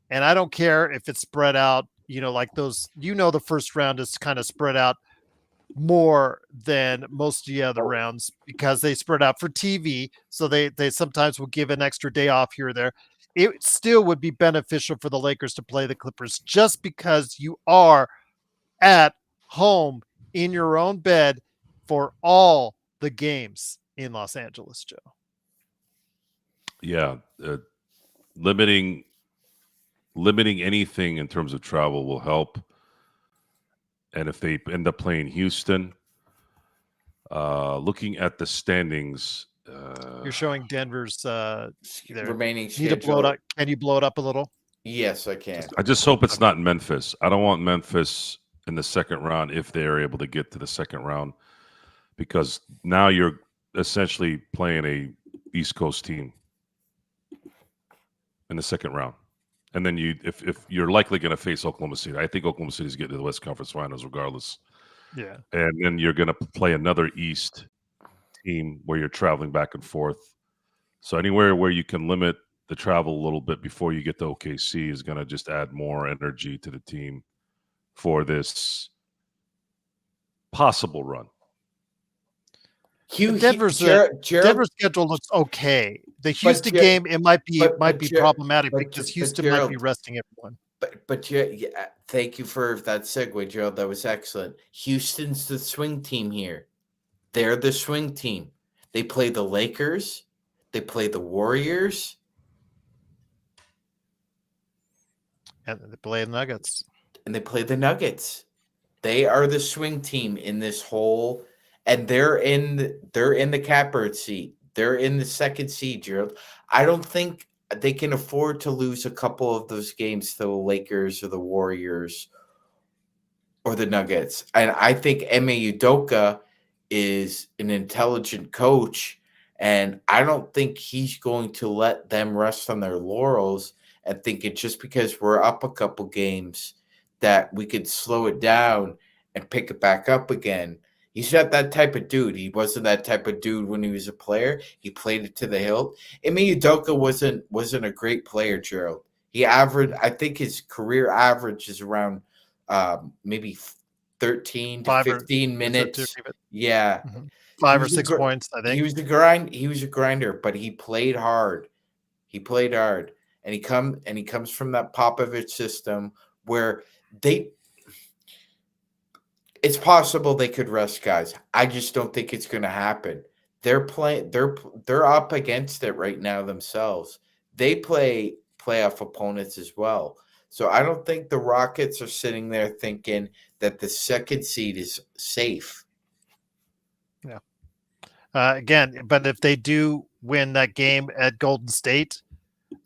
And I don't care if it's spread out, like those, the first round is kind of spread out more than most of the other rounds because they spread out for TV. So they sometimes will give an extra day off here or there. It still would be beneficial for the Lakers to play the Clippers just because you are at home in your own bed for all the games in Los Angeles, Joe. Yeah. Limiting anything in terms of travel will help. And if they end up playing Houston, looking at the standings, you're showing Denver's remaining schedule. Can you blow it up a little? Yes, I can. I just hope it's not Memphis. I don't want Memphis in the second round if they're able to get to the second round, because now you're essentially playing a East Coast team in the second round. And then if you're likely going to face Oklahoma City, I think Oklahoma City's getting to the West Conference Finals regardless. Yeah. And then you're going to play another East team where you're traveling back and forth. So anywhere where you can limit the travel a little bit before you get to OKC is going to just add more energy to the team for possible run. Denver's schedule looks okay. The Houston game, it might be problematic because Houston might be resting everyone. But thank you for that segue, Gerald. That was excellent. Houston's the swing team here. They're the swing team. They play the Lakers. They play the Warriors. And they play the Nuggets. They are the swing team in this whole, and they're in the catbird seat. They're in the second seed, Gerald. I don't think they can afford to lose a couple of those games to the Lakers or the Warriors or the Nuggets. And I think Ime Udoka is an intelligent coach, and I don't think he's going to let them rest on their laurels and think it just because we're up a couple games that we could slow it down and pick it back up again. He's not that type of dude. He wasn't that type of dude when he was a player. He played it to the hilt. Ime Udoka wasn't a great player, Gerald. He averaged, I think his career average is around maybe 13 to 15 minutes. Yeah. 5 or 6 points, I think. He was a grinder, but he played hard. And he comes from that Popovich system where it's possible they could rest guys. I just don't think it's going to happen. They're up against it right now themselves. They play playoff opponents as well. So I don't think the Rockets are sitting there thinking that the second seed is safe. Yeah. Again, but if they do win that game at Golden State,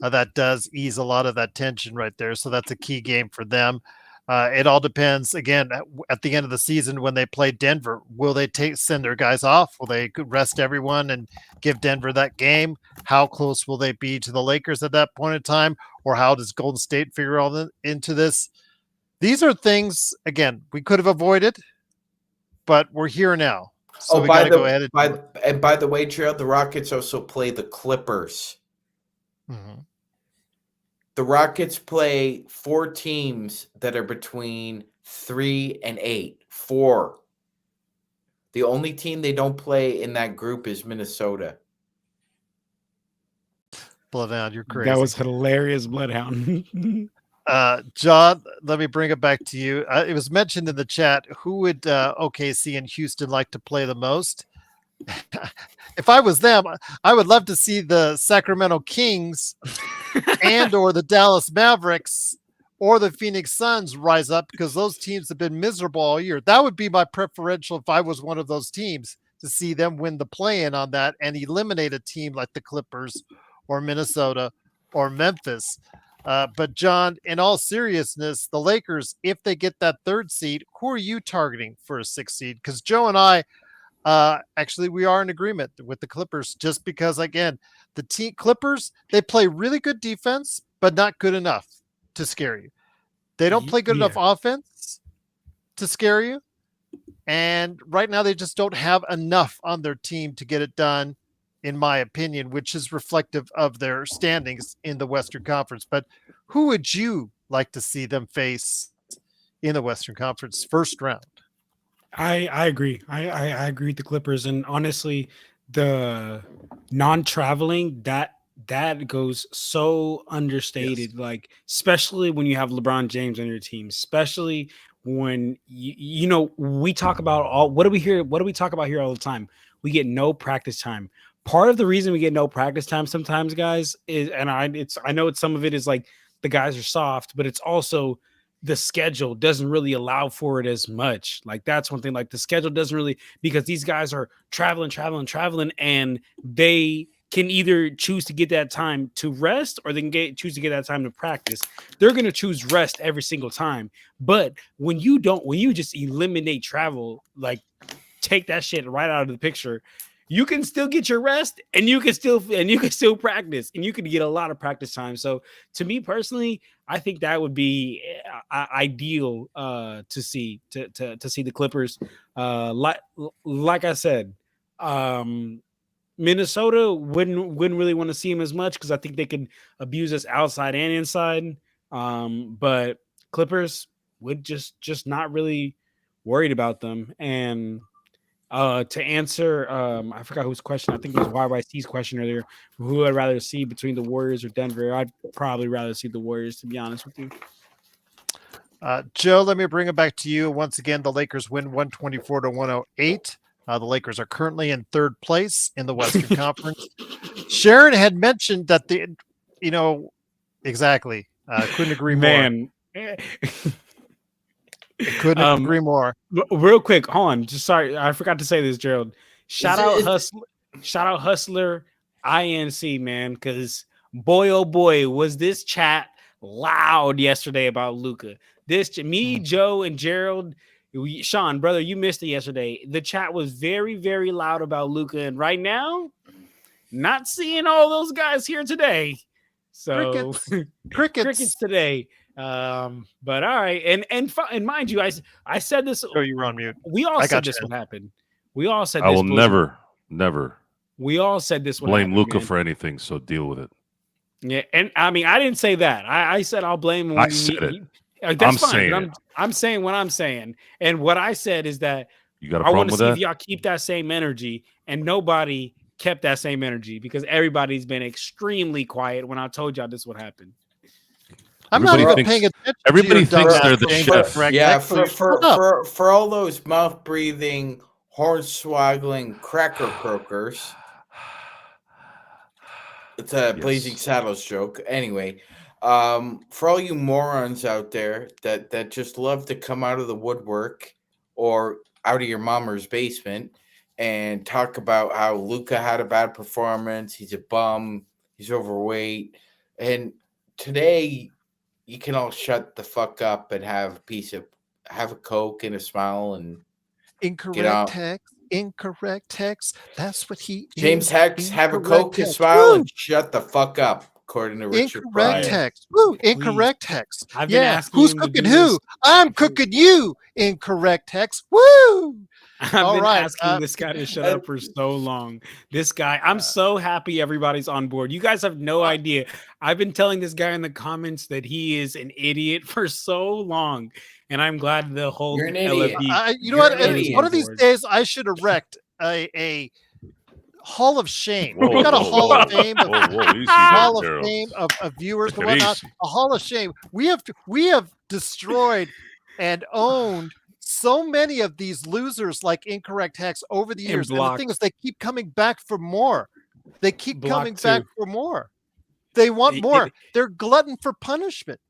that does ease a lot of that tension right there. So that's a key game for them. It all depends, again, at the end of the season when they play Denver. Will they send their guys off? Will they rest everyone and give Denver that game? How close will they be to the Lakers at that point in time? Or how does Golden State figure all into this? These are things, again, we could have avoided, but we're here now. So we got to go ahead. And by the way, Gerald, the Rockets also play the Clippers. Mm-hmm. The Rockets play 4 teams that are between 3 and 8. 4. The only team they don't play in that group is Minnesota. Bloodhound, you're crazy. That was hilarious, Bloodhound. John, let me bring it back to you. It was mentioned in the chat. Who would OKC and Houston like to play the most? if I was them, I would love to see the Sacramento Kings and or the Dallas Mavericks or the Phoenix Suns rise up, because those teams have been miserable all year. That would be my preferential if I was one of those teams, to see them win the play-in on that and eliminate a team like the Clippers or Minnesota or Memphis. But John, in all seriousness, the Lakers, if they get that 3rd seed, who are you targeting for a 6th seed? Because Joe and I, actually, we are in agreement with the Clippers, just because, again, the Clippers, they play really good defense, but not good enough to scare you. They don't play good enough offense to scare you. And right now, they just don't have enough on their team to get it done, in my opinion, which is reflective of their standings in the Western Conference. But who would you like to see them face in the Western Conference first round? I agree. I agree with the Clippers. And honestly, the non-traveling, that goes so understated. Yes. Like, especially when you have LeBron James on your team, especially when you know, we talk about what do we talk about here all the time? We get no practice time. Part of the reason we get no practice time sometimes, guys, is, and I know some of it is like the guys are soft, but it's also the schedule doesn't really allow for it as much. Like, that's one thing. Like, the schedule doesn't really, because these guys are traveling, and they can either choose to get that time to rest, or they can choose to get that time to practice. They're going to choose rest every single time. But when you just eliminate travel, like, take that shit right out of the picture, you can still get your rest, and you can still practice, and you can get a lot of practice time. So to me personally, I think that would be ideal to see the Clippers. Like I said, Minnesota wouldn't really want to see him as much, because I think they could abuse us outside and inside. But Clippers would just not really worried about them. And to answer, I forgot whose question. I think it was YYC's question earlier. Who I'd rather see between the Warriors or Denver? I'd probably rather see the Warriors, to be honest with you. Joe, let me bring it back to you. Once again, the Lakers win 124-108. The Lakers are currently in 3rd place in the Western Conference. Sharon had mentioned that exactly. Couldn't agree more. Couldn't agree more. Real quick, hold on. Just sorry, I forgot to say this, Gerald. Shout out Hustler INC, man, because boy, oh boy, was this chat loud yesterday about Luka. Me, Joe, and Gerald. Sean, brother, you missed it yesterday. The chat was very, very loud about Luka, and right now, not seeing all those guys here today. So crickets today. But all right, and mind you, I said this. Oh, you were on mute. We all said this would happen. We all said I will never. We all said this would blame Luka for anything. So deal with it. Yeah, and I mean, I didn't say that. I said I'll blame him. I said it. That's fine. I'm saying what I'm saying, and what I said is that you got a problem with that. I want to see if y'all keep that same energy, and nobody kept that same energy, because everybody's been extremely quiet when I told y'all this would happen. I'm not even paying attention. Everybody thinks they're the chef. Yeah, for all those mouth breathing, horn swaggling cracker croakers. It's a Blazing Saddles joke. Anyway, for all you morons out there that just love to come out of the woodwork or out of your mama's basement and talk about how Luka had a bad performance, he's a bum, he's overweight, and today you can all shut the fuck up and have a Coke and a smile and incorrect text. That's what he James Hex, have a Coke and smile and shut the fuck up, according to Richard Pryor. Text. Woo, incorrect text. Who's cooking who? I'm cooking you. Incorrect text. Woo. I've been asking this guy to shut up for so long. This guy, I'm so happy everybody's on board. You guys have no idea. I've been telling this guy in the comments that he is an idiot for so long, and I'm glad the whole LFD. You know what? One of these days, I should erect a Hall of Shame. We got a Hall of Fame of viewers and whatnot. A Hall of Shame. We have destroyed and owned so many of these losers like Incorrect Hex over the years. And the thing is, they keep coming back for more. They keep coming back for more. They want more. They're glutton for punishment.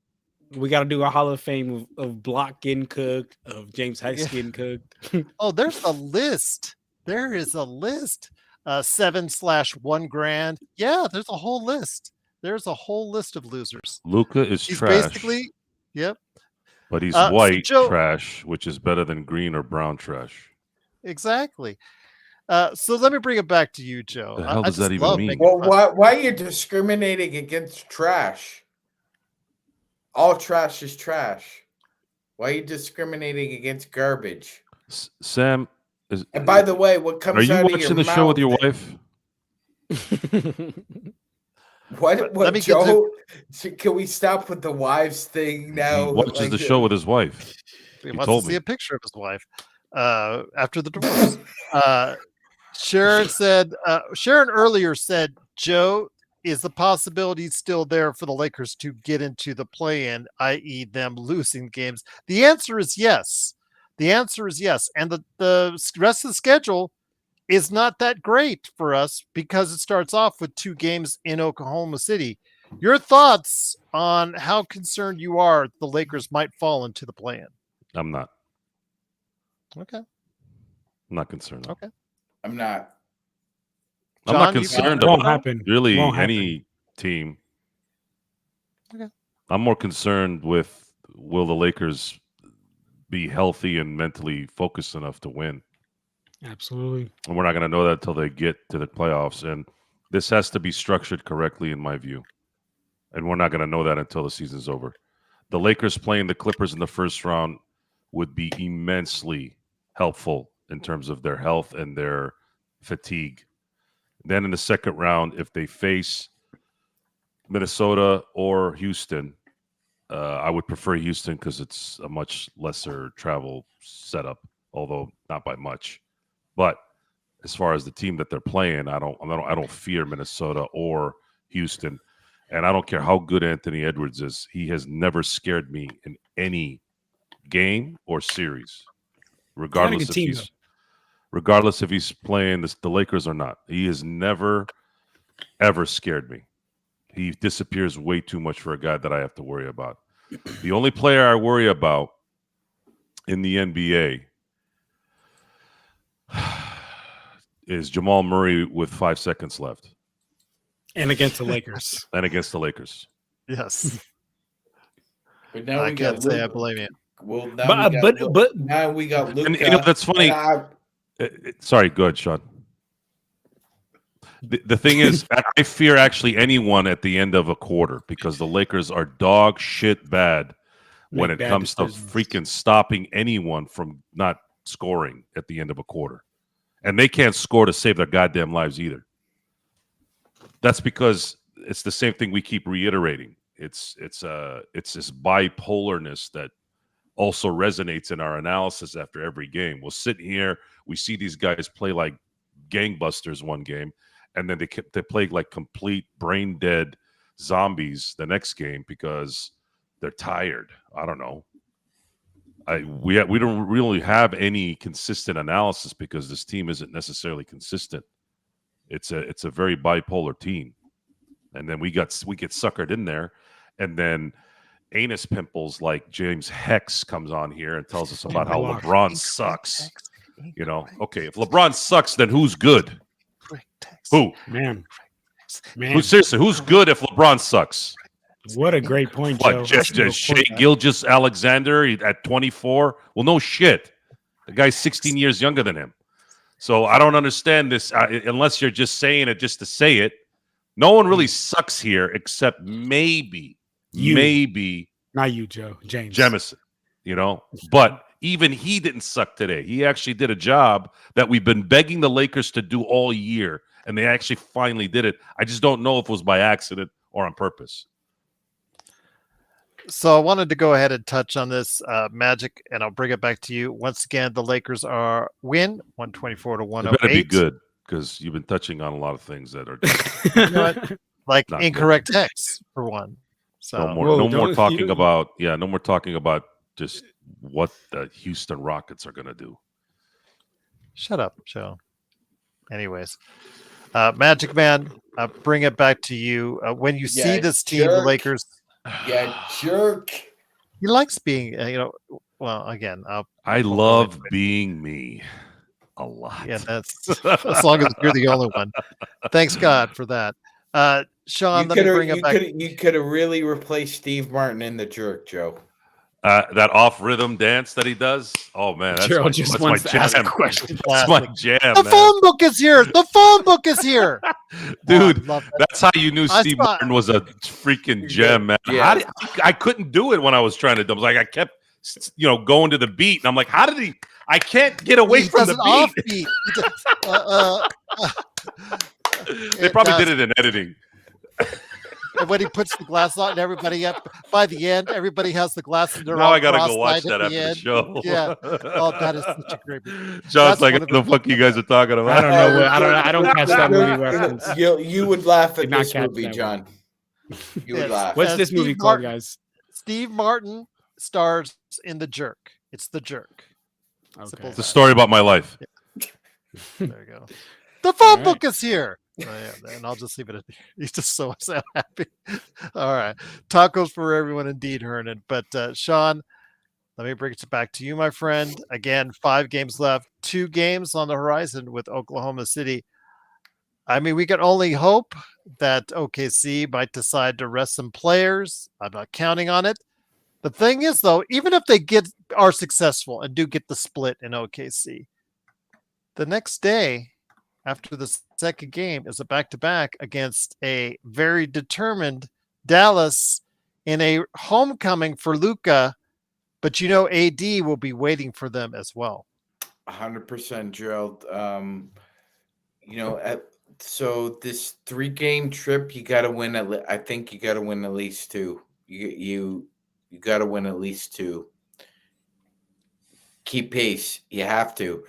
We got to do a Hall of Fame of Block getting cooked, of James Hex getting cooked. Oh, there's a list. There is a list. 7/1 grand. Yeah, there's a whole list. There's a whole list of losers. Luka is trash. Basically, yep. But he's white trash, which is better than green or brown trash. Exactly. So let me bring it back to you, Joe. The hell does that even mean? Well, why are you discriminating against trash? All trash is trash. Why are you discriminating against garbage? Sam, and by the way, what comes out of your mouth? Are you watching the show with your wife? What Joe? Can we stop with the wives thing now? He watches the show with his wife. He wants to see a picture of his wife after the divorce. Sharon earlier said, Joe, is the possibility still there for the Lakers to get into the play-in, i.e. them losing games? The answer is yes. The answer is yes. And the rest of the schedule is not that great for us because it starts off with 2 games in Oklahoma City. Your thoughts on how concerned you are the Lakers might fall into the play-in? I'm not. Okay. I'm not concerned. Okay. I'm not. I'm not concerned about really any team. Okay. I'm more concerned with, will the Lakers be healthy and mentally focused enough to win? Absolutely. And we're not going to know that until they get to the playoffs. And this has to be structured correctly, in my view. And we're not going to know that until the season's over. The Lakers playing the Clippers in the first round would be immensely helpful in terms of their health and their fatigue. Then in the second round, if they face Minnesota or Houston, I would prefer Houston because it's a much lesser travel setup, although not by much. But as far as the team that they're playing, I don't fear Minnesota or Houston, and I don't care how good Anthony Edwards is. He has never scared me in any game or series, regardless if he's playing the Lakers or not. He has never, ever scared me. He disappears way too much for a guy that I have to worry about. The only player I worry about in the NBA is Jamal Murray with 5 seconds left. And against the Lakers. Yes. But now I can't say I blame you. Well, now we got Luka. And that's funny. Sorry, go ahead, Sean. The thing is, I fear actually anyone at the end of a quarter because the Lakers are dog shit bad when it comes to freaking stopping anyone from not scoring at the end of a quarter. And they can't score to save their goddamn lives either. That's because it's the same thing we keep reiterating. It's this bipolarness that also resonates in our analysis after every game. We'll sit here, we see these guys play like gangbusters one game, and then they play like complete brain dead zombies the next game because they're tired. I don't know. We don't really have any consistent analysis because this team isn't necessarily consistent. It's a very bipolar team, and then we get suckered in there, and then anus pimples like James Hex comes on here and tells us about how LeBron sucks. You know, okay, if LeBron sucks, then who's good? Who? Man. Seriously, who's good if LeBron sucks? What a great point, Joe. Shai Gilgeous-Alexander at 24? Well, no shit. The guy's 16 years younger than him. So I don't understand this unless you're just saying it just to say it. No one really sucks here except maybe not you, Joe. James Jemison, you know. But even he didn't suck today. He actually did a job that we've been begging the Lakers to do all year, and they actually finally did it. I just don't know if it was by accident or on purpose. So I wanted to go ahead and touch on this Magic, and I'll bring it back to you. Once again, the Lakers win 124-108. It better be good because you've been touching on a lot of things that are you know what? Like incorrect text for one. So no more talking about just what the Houston Rockets are going to do. Shut up, Joe. Anyways, Magic Man, bring it back to you. When you see this team, the Lakers. Yeah, jerk. He likes being, well, again. I love being me a lot. Yeah, that's as long as you're the only one. Thanks God for that. Sean, let me bring it back. You could have really replaced Steve Martin in the jerk, Joe. That off-rhythm dance that he does. Oh man, that's my jam. That's my jam. The phone book is here. The phone book is here, dude. That's how you knew Steve Martin was a freaking gem, man. Yeah. I couldn't do it when I was trying to do it. Like I kept, going to the beat, and I'm like, how did he? I can't get away from the beat. They probably did it in editing. And when he puts the glass on, and everybody up by the end, everybody has the glass. And now I gotta go watch that after the show. Yeah, oh, that is such a great movie. John's like, what the fuck you guys are talking about? I don't know. I don't catch that movie reference. You would laugh at this movie, John. You would laugh. What's this movie called, guys? Steve Martin stars in The Jerk. It's The Jerk. Okay. It's a story about my life. Yeah. There you go. The phone book is here. Oh, yeah, and I'll just leave it at he's just so happy. All right. Tacos for everyone indeed, Hernan. But Sean, let me bring it back to you, my friend. Again, 5 games left, 2 games on the horizon with Oklahoma City. I mean, we can only hope that OKC might decide to rest some players. I'm not counting on it. The thing is, though, even if they are successful and do get the split in OKC, the next day after the second game is a back-to-back against a very determined Dallas in a homecoming for Luka, but AD will be waiting for them as well. 100%, Gerald. So this 3-game trip, you got to win. I think you got to win at least 2. You got to win at least 2. Keep pace. You have to.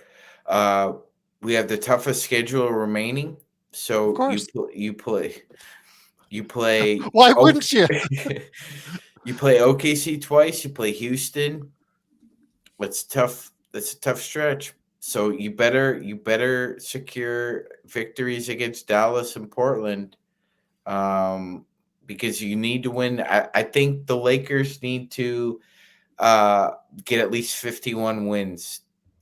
We have the toughest schedule remaining, so you play. Why wouldn't you? You play OKC twice. You play Houston. It's tough. That's a tough stretch. So you better secure victories against Dallas and Portland, because you need to win. I think the Lakers need to get at least 51 wins.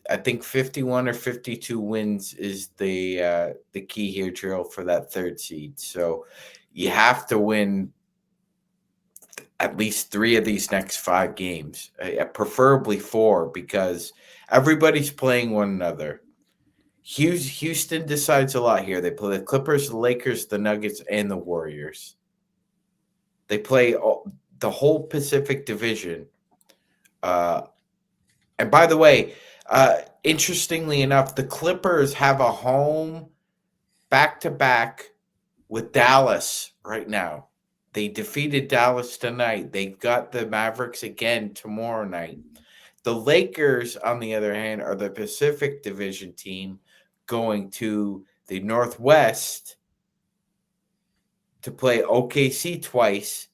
I think 51 or 52 wins is the key here, Gerald, for that 3rd seed. So you have to win at least 3 of these next 5 games, preferably 4, because everybody's playing one another. Houston decides a lot here. They play the Clippers, the Lakers, the Nuggets, and the Warriors. They play the whole Pacific Division. And by the way, interestingly enough, the Clippers have a home back-to-back with Dallas right now. They defeated Dallas tonight. They've got the Mavericks again tomorrow night. The Lakers, on the other hand, are the Pacific Division team going to the Northwest to play OKC twice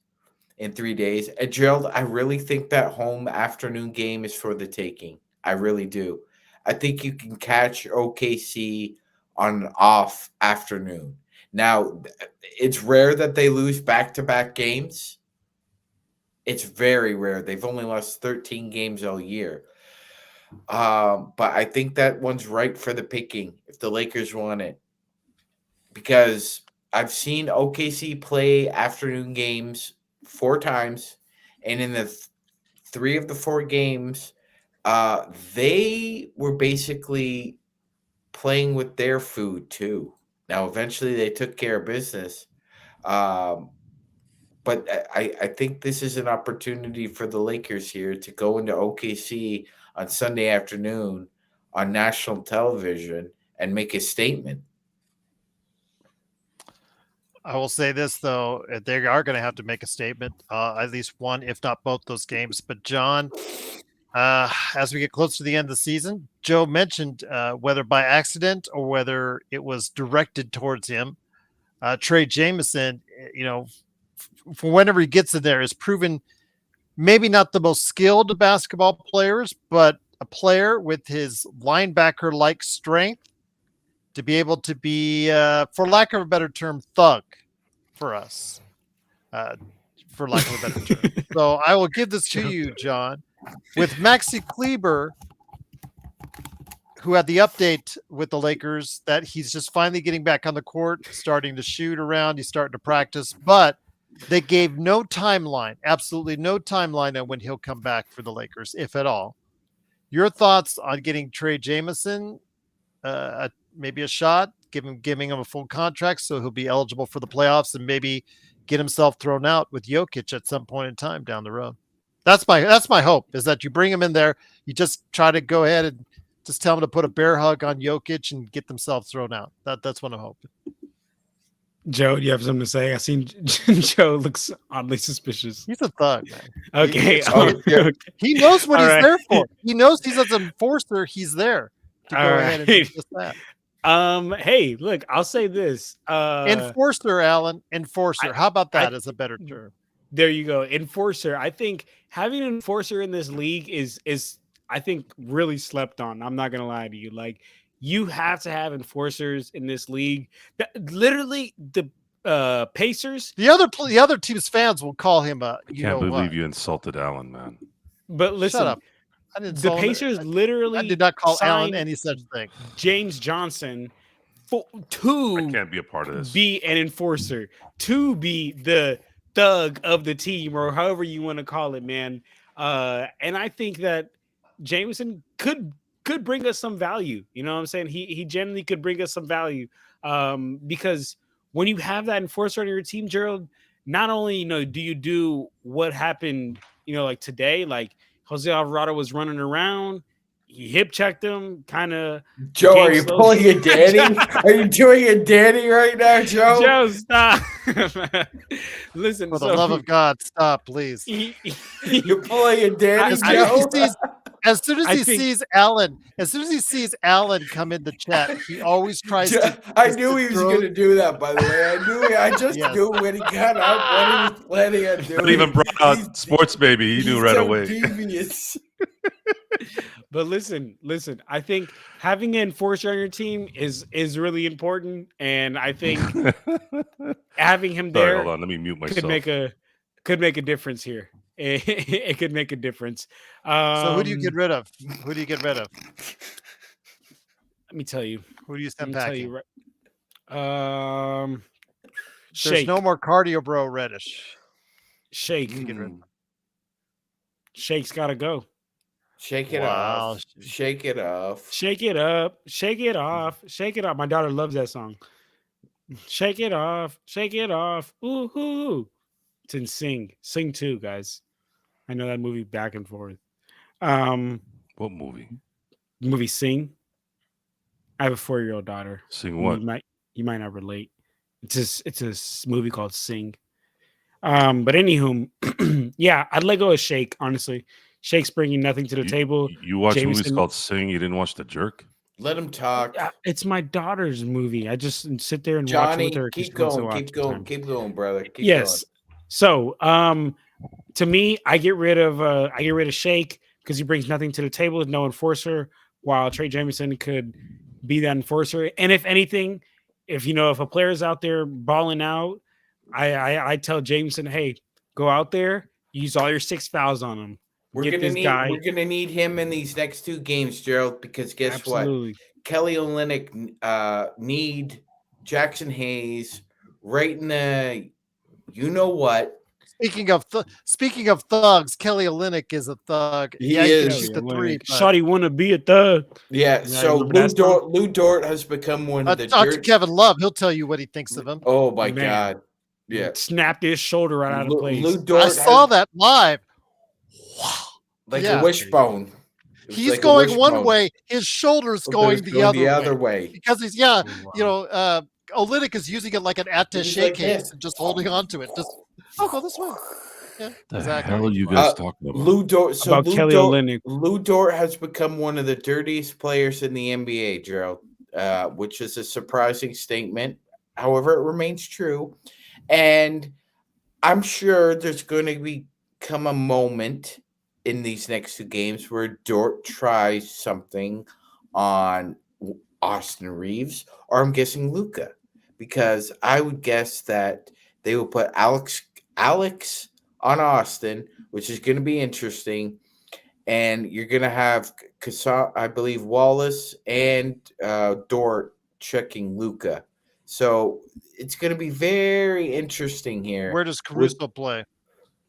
in 3 days. And Gerald, I really think that home afternoon game is for the taking. I really do. I think you can catch OKC on an off afternoon. Now, it's rare that they lose back-to-back games. It's very rare. They've only lost 13 games all year. But I think that one's right for the picking if the Lakers want it. Because I've seen OKC play afternoon games 4 times. And in the 3 of the 4 games, they were basically playing with their food too. Now, eventually they took care of business. But I think this is an opportunity for the Lakers here to go into OKC on Sunday afternoon on national television and make a statement. I will say this, though. They are going to have to make a statement, at least one, if not both those games. But, John, as we get close to the end of the season, Joe mentioned whether by accident or whether it was directed towards him, Trey Jameson, for whenever he gets in there, is proven maybe not the most skilled basketball players, but a player with his linebacker-like strength to be able to be, for lack of a better term, thug for us, for lack of a better term. So I will give this to you, John, with Maxi Kleber, who had the update with the Lakers that he's just finally getting back on the court, starting to shoot around. He's starting to practice, but they gave no timeline, absolutely no timeline on when he'll come back for the Lakers, if at all. Your thoughts on getting Trey Jamison, maybe a shot, giving him a full contract so he'll be eligible for the playoffs and maybe get himself thrown out with Jokic at some point in time down the road. That's my hope, is that you bring him in there. You just try to go ahead and just tell him to put a bear hug on Jokic and get themselves thrown out. That's what I'm hoping. Joe, do you have something to say? I seen Joe looks oddly suspicious. He's a thug, man. Okay. He knows what he's there for. He knows he's as an enforcer. He's there to go ahead and do just that. Hey, look, I'll say this. Enforcer, Alan. Enforcer. How about that as a better term? There you go. Enforcer. I think having an enforcer in this league is I think really slept on. I'm not gonna lie to you. Like, you have to have enforcers in this league. Literally, the Pacers. The other team's fans will call him a. I can't believe you insulted Alan, man. But listen, shut up. I didn't. The Pacers literally. I did not call Alan any such thing. James Johnson to I can't be a part of this. Be an enforcer, to be the thug of the team, or however you want to call it, man. And I think that Jameson could bring us some value. You know what I'm saying? He genuinely could bring us some value. Because when you have that enforcer on your team, Gerald, not only do you do what happened, like today, like Jose Alvarado was running around, he hip checked him, kind of. Joe, are you pulling a Danny? Are you doing a Danny right now, Joe? Joe, stop. Listen, for the love of God, stop, please. You're pulling a Danny, Joe. As soon as he sees Alan come in the chat, he always tries to. I knew he was going to do that, by the way. I just knew when he got up what he was planning on doing. Not even brought out Sports Baby. He knew right away. Devious. But listen, I think having an enforcer on your team is really important. And I think having him there hold on, let me mute myself. could make a difference here. It could make a difference. So who do you get rid of? Let me tell you. Who do you send packing? There's no more cardio, bro. Reddish. Shake. Shake's got to go. Shake it off. Shake it off. Shake it up. Shake it off. Shake it off. My daughter loves that song. Shake it off. Shake it off. Ooh, hoo. It's in Sing. Sing 2, guys. I know that movie back and forth. What movie? Movie Sing. I have a 4-year-old daughter. Sing what? You might not relate. It's a movie called Sing. But anywho, yeah, I'd let go of Shake, honestly. Shake's bringing nothing to the table. You watch movies called Sing. You didn't watch The Jerk? Let him talk. It's my daughter's movie. I just sit there and Johnny, watch with her. Keep going, brother. Keep yes. Going. So, to me, I get rid of Shake because he brings nothing to the table with no enforcer, while Trey Jamison could be that enforcer. And if anything, if a player's out there balling out, I tell Jamison, hey, go out there, use all your 6 fouls on him. We're gonna need him in these next 2 games, Gerald, because guess what? Kelly Olynyk need Jackson Hayes right in the what. Speaking of thugs, Kelly Olynyk is a thug. He is. Shoot the 3. Shawty want to be a thug. Yeah. So Lou Dort has become one of the. Talk to Kevin Love. He'll tell you what he thinks of him. Oh my God! Yeah. Snapped his shoulder right out of place. Lou Dort I saw that live. Wow. Like a wishbone. He's like going one way, his shoulder's going the other way. Because he's Olynyk is using it like an attaché case and just holding on to it. Just go this way. Yeah, exactly. Hell are you guys talking about? Lou Dort. So Kelly Olynyk. Lou Dort has become one of the dirtiest players in the NBA, Gerald, which is a surprising statement. However, it remains true, and I'm sure there's going to be come a moment in these next 2 games where Dort tries something on Austin Reeves, or I'm guessing Luka, because I would guess that they will put Alex on Austin, which is going to be interesting, and you're going to have I believe Wallace and Dort checking Luka. So it's going to be very interesting here. Where does Caruso play?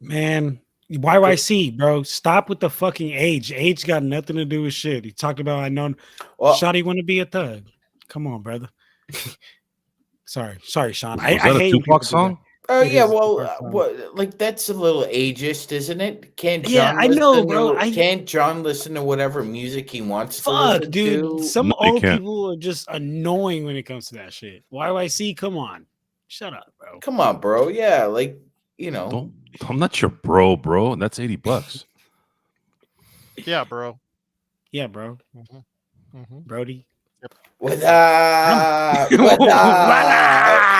Man, YYC, bro. Stop with the fucking age. Age got nothing to do with shit. He talked about I know Shotty want to be a thug. Come on, brother. sorry, Sean. Was that a Tupac song? Oh yeah, like that's a little ageist, isn't it? Can't John? I know, bro. Can't John listen to whatever music he wants? Fuck, to dude. To? Some old people are just annoying when it comes to that shit. YYC, come on, shut up, bro. Come on, bro. Yeah, like I'm not your bro, and that's $80. Yeah, bro. Yeah, bro. Brody. Yep. What up? What up?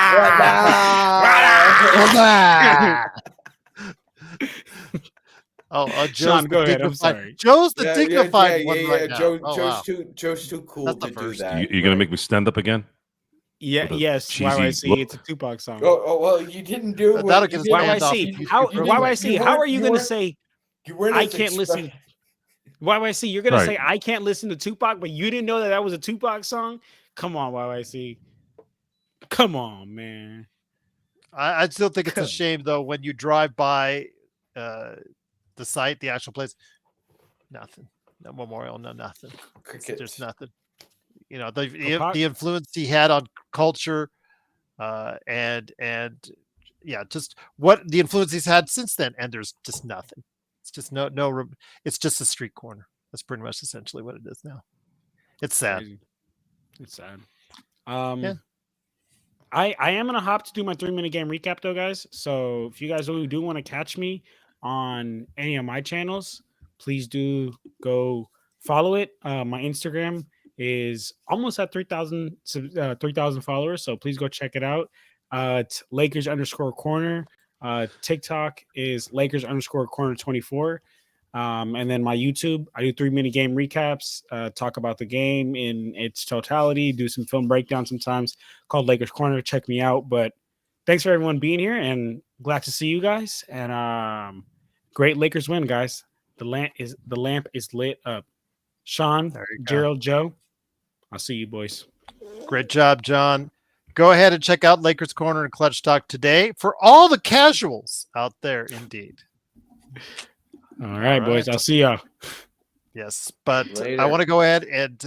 Sean, go ahead. I'm sorry. Joe's the dignified one right now. Joe's too cool to do that. You're gonna make me stand up again? Yeah, yes. YYC, it's a Tupac song. Oh well, you didn't do it. YYC, how are you gonna say I can't listen? YYC, you're gonna say I can't listen to Tupac, but you didn't know that was a Tupac song? Come on, YYC. Come on, man. I still think it's a shame though when you drive by the site, the actual place, nothing, no memorial, no nothing. There's nothing. You know, the influence he had on culture, and yeah, just what the influence he's had since then, and there's just nothing. It's just no. It's just a street corner. That's pretty much essentially what it is now. It's sad. It's sad. Yeah. I am gonna hop to do my 3-minute game recap though, guys. So if you guys really do want to catch me on any of my channels, please do go follow it. My Instagram is almost at 3,000 followers, so please go check it out. It's Lakers_corner. TikTok is Lakers_corner 24. And then my YouTube, I do 3-minute game recaps, talk about the game in its totality, do some film breakdown sometimes, called Lakers Corner. Check me out. But thanks for everyone being here, and glad to see you guys. And great Lakers win, guys. The lamp is lit up. Sean, Gerald, Joe, I'll see you boys. Great job, John. Go ahead and check out Lakers Corner and Clutch Talk today for all the casuals out there, indeed. All right, boys. I'll see y'all. Yes, but Later. I want to go ahead and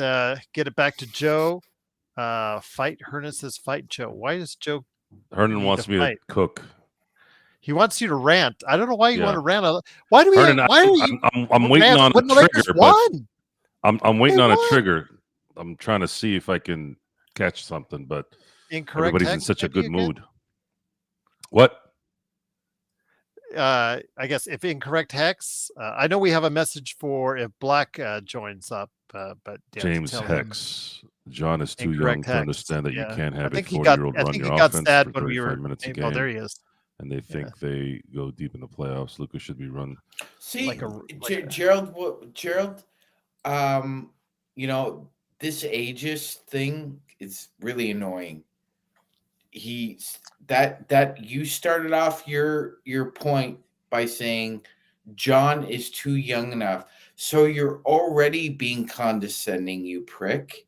get it back to Joe. Fight Hernan says, "Fight Joe." Why does Joe? Hernan wants me to cook. He wants you to rant. I don't know why you want to rant. Why do we? Hernan, I'm waiting on a trigger. I'm waiting on a trigger. I'm trying to see if I can catch something, but everybody's in such a good mood. What? I guess if incorrect hex, I know we have a message for if Black joins up, but James Hex. John is too young to understand that you can't have a 40-year-old run your offense for 35 minutes a game. Oh, there he is. And they think they go deep in the playoffs. Lucas should be run. See, Gerald, you know, this ageist thing is really annoying. That you started off your point by saying John is too young enough. So you're already being condescending, you prick.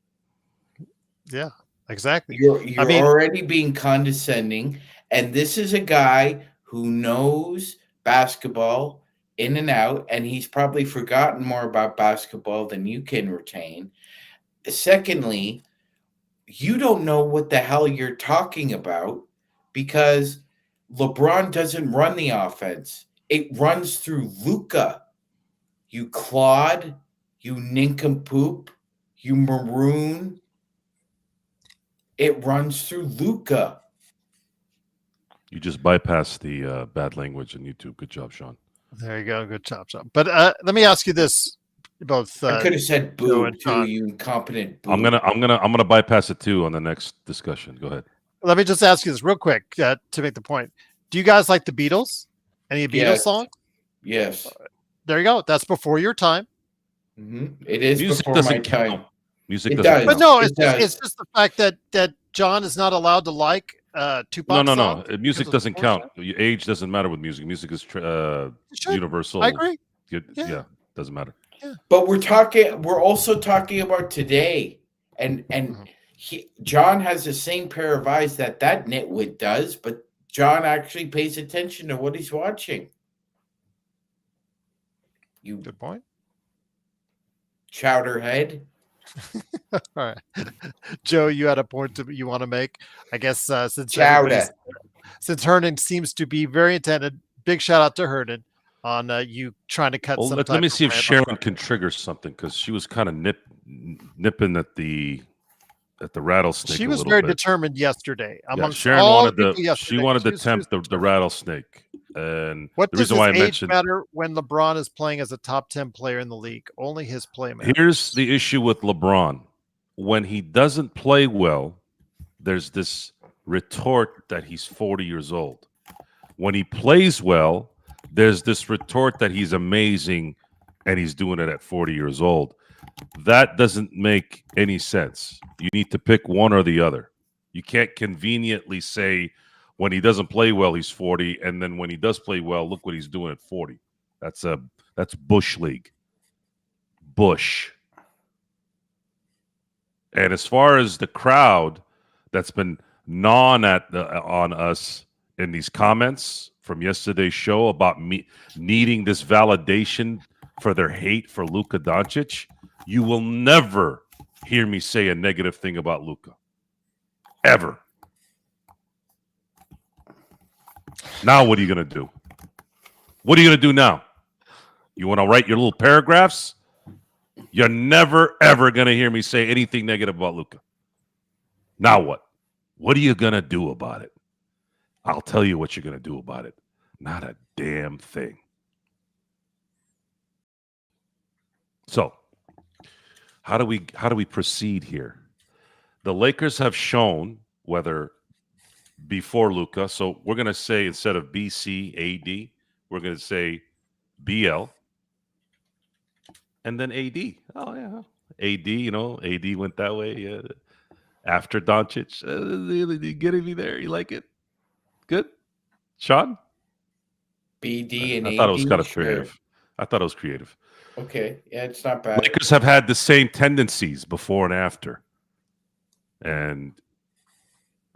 Yeah, exactly. You're already being condescending. And this is a guy who knows basketball in and out, and he's probably forgotten more about basketball than you can retain. Secondly, you don't know what the hell you're talking about because LeBron doesn't run the offense. It runs through Luka. You clod, you nincompoop, you maroon. It runs through Luka. You just bypassed the bad language on YouTube. Good job, Sean. There you go. Good job, Sean. But let me ask you this: both I could have said boo too, you incompetent boo. I'm gonna bypass it too on the next discussion. Go ahead. Let me just ask you this real quick to make the point. Do you guys like the Beatles? Any Beatles songs? Yes. There you go. That's before your time. It is Music before doesn't my count. time. Music It doesn't does. count. But no, It it's just the fact that John is not allowed to like Tupac No. songs Music because of doesn't count. divorce? Your age doesn't matter with music. Music is It should. universal. I agree. Yeah, doesn't matter. Yeah. But we're also talking about today, and John has the same pair of eyes that nitwit does, but John actually pays attention to what he's watching. Good point. Chowderhead. All right, Joe, you had a point you want to make. I guess since Hernan seems to be very intended, big shout out to Hernan on you trying to cut some. Let me see if Sharon can trigger something, because she was kind of nipping at the rattlesnake. She was very determined yesterday. Amongst Sharon all wanted people yesterday, she wanted to tempt the rattlesnake. And what the does reason his why I age mentioned matter when LeBron is playing as a top 10 player in the league? Only his play matters. Here's the issue with LeBron. When he doesn't play well, there's this retort that he's 40 years old. When he plays well, there's this retort that he's amazing and he's doing it at 40 years old. That doesn't make any sense. You need to pick one or the other. You can't conveniently say when he doesn't play well, he's 40, and then when he does play well, look what he's doing at 40. That's Bush League. Bush. And as far as the crowd that's been gnawing on us in these comments from yesterday's show about me needing this validation for their hate for Luka Doncic, you will never hear me say a negative thing about Luka. Ever. Now what are you going to do? What are you going to do now? You want to write your little paragraphs? You're never, ever going to hear me say anything negative about Luka. Now what? What are you going to do about it? I'll tell you what you're going to do about it. Not a damn thing. So, how do we proceed here? The Lakers have shown, whether before Luka, so we're going to say instead of BC, AD, we're going to say BL, and then AD. Oh, yeah. AD, AD went that way after Doncic. You getting me there? You like it? Good? Sean? BD and I AD? thought it was kind of creative. I thought it was creative. Okay. Yeah, it's not bad. Lakers have had the same tendencies before and after. And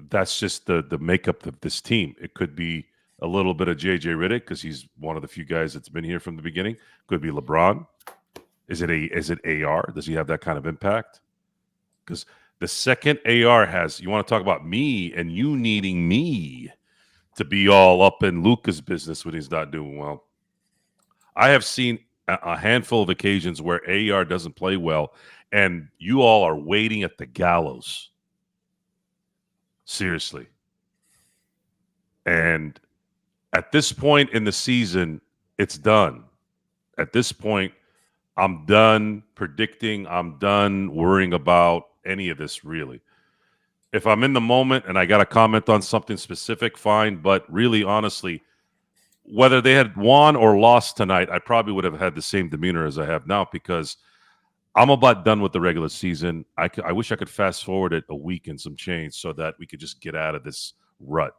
that's just the makeup of this team. It could be a little bit of JJ Redick because he's one of the few guys that's been here from the beginning. Could be LeBron. Is it AR? Does he have that kind of impact? Because the second AR has, you want to talk about me and you needing me to be all up in Luka's business when he's not doing well. I have seen a handful of occasions where AR doesn't play well, and you all are waiting at the gallows. Seriously. And at this point in the season, it's done. At this point, I'm done predicting. I'm done worrying about any of this, really. If I'm in the moment and I got to comment on something specific, fine. But really, honestly, whether they had won or lost tonight, I probably would have had the same demeanor as I have now because I'm about done with the regular season. I wish I could fast forward it a week and some change so that we could just get out of this rut.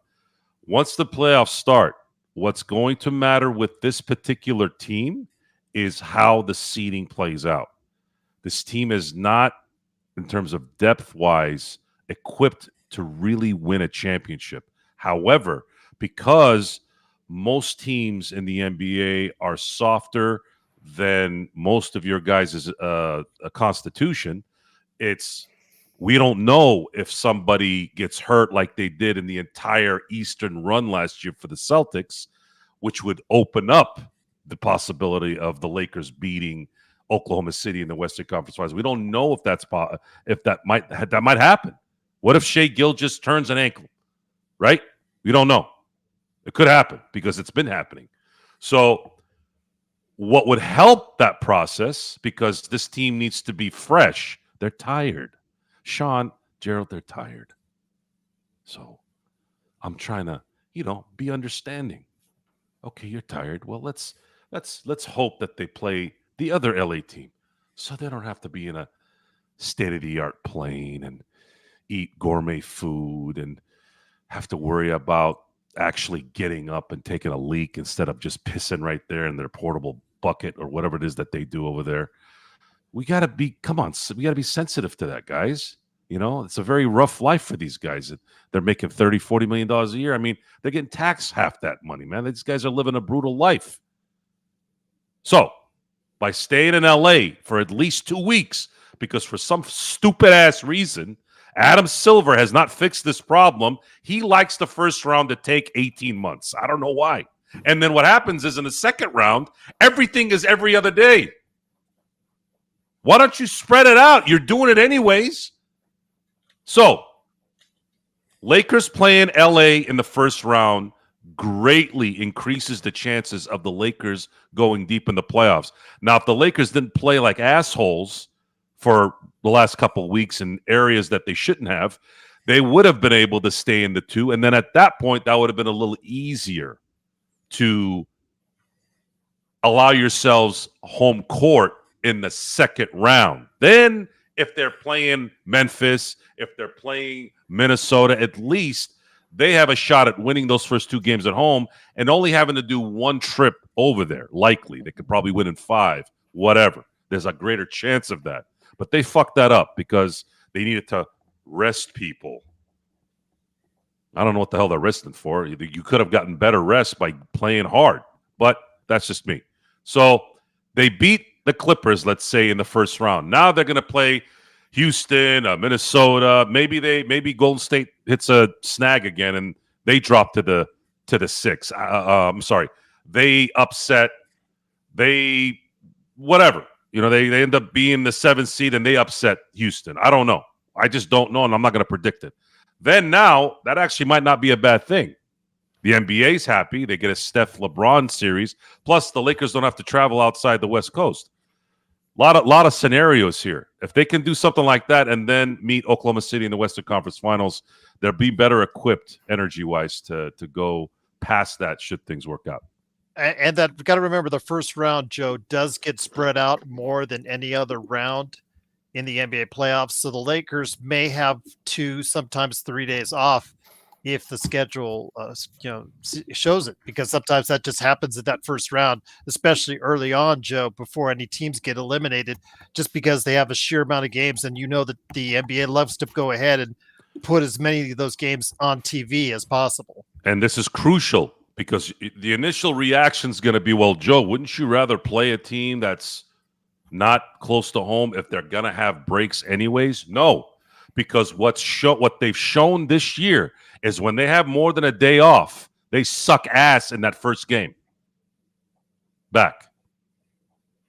Once the playoffs start, what's going to matter with this particular team is how the seeding plays out. This team is not, in terms of depth-wise, equipped to really win a championship. However, because most teams in the NBA are softer than most of your guys' constitution, we don't know if somebody gets hurt like they did in the entire Eastern run last year for the Celtics, which would open up the possibility of the Lakers beating Oklahoma City in the Western Conference Finals. We don't know if that might happen. What if Shea Gilgeous turns an ankle? Right? We don't know. It could happen because it's been happening. So what would help that process, because this team needs to be fresh, they're tired. Sean, Gerald, they're tired. So I'm trying to, be understanding. Okay, you're tired. Well, let's Let's hope that they play the other LA team, so they don't have to be in a state-of-the-art plane and eat gourmet food and have to worry about actually getting up and taking a leak instead of just pissing right there in their portable bucket or whatever it is that they do over there. We got to be, come on, we got to be sensitive to that, guys. You know, it's a very rough life for these guys. They're making $30, $40 million a year. I mean, they're getting taxed half that money, man. These guys are living a brutal life. So, by staying in LA for at least 2 weeks, because for some stupid-ass reason, Adam Silver has not fixed this problem. He likes the first round to take 18 months. I don't know why. And then what happens is in the second round, everything is every other day. Why don't you spread it out? You're doing it anyways. So, Lakers playing LA in the first round greatly increases the chances of the Lakers going deep in the playoffs. Now, if the Lakers didn't play like assholes for the last couple of weeks in areas that they shouldn't have, they would have been able to stay in the 2. And then at that point, that would have been a little easier to allow yourselves home court in the second round. Then if they're playing Memphis, if they're playing Minnesota, at least they have a shot at winning those first 2 games at home and only having to do 1 trip over there. Likely. They could probably win in 5, whatever. There's a greater chance of that. But they fucked that up because they needed to rest people. I don't know what the hell they're resting for. You could have gotten better rest by playing hard. But that's just me. So they beat the Clippers, let's say, in the first round. Now they're going to play Houston, Minnesota. Maybe Golden State hits a snag again and they drop to the 6. I'm sorry. They upset. Whatever. You know, they end up being the 7th seed and they upset Houston. I don't know. I just don't know, and I'm not going to predict it. Then now, that actually might not be a bad thing. The NBA's happy. They get a Steph LeBron series. Plus, the Lakers don't have to travel outside the West Coast. Lot of scenarios here. If they can do something like that and then meet Oklahoma City in the Western Conference Finals, they'll be better equipped energy-wise to go past that should things work out. And that got to remember the first round, Joe, does get spread out more than any other round in the NBA playoffs. So the Lakers may have 2, sometimes 3 days off if the schedule, shows it, because sometimes that just happens in that first round, especially early on, Joe, before any teams get eliminated, just because they have a sheer amount of games. And you know that the NBA loves to go ahead and put as many of those games on TV as possible. And this is crucial because the initial reaction is going to be, well, Joe, wouldn't you rather play a team that's not close to home if they're going to have breaks anyways? No, because what they've shown this year is when they have more than a day off, they suck ass in that first game. Back.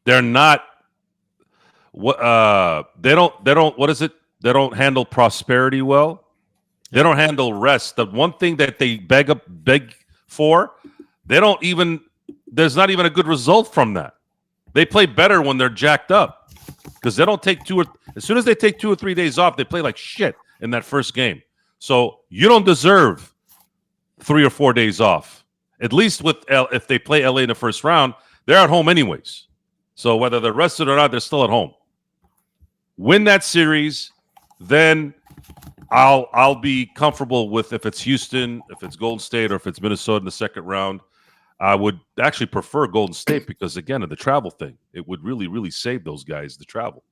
They're not they don't what is it? They don't handle prosperity well. They don't handle rest. The one thing that they beg for, there's not even a good result from that. They play better when they're jacked up because they don't take as soon as they take 2 or 3 days off, they play like shit in that first game. So you don't deserve 3 or 4 days off. At least if they play LA in the first round, they're at home anyways. So whether they're rested or not, they're still at home. Win that series, then I'll be comfortable with if it's Houston, if it's Golden State, or if it's Minnesota in the second round. I would actually prefer Golden State because, again, of the travel thing. It would really, really save those guys the travel.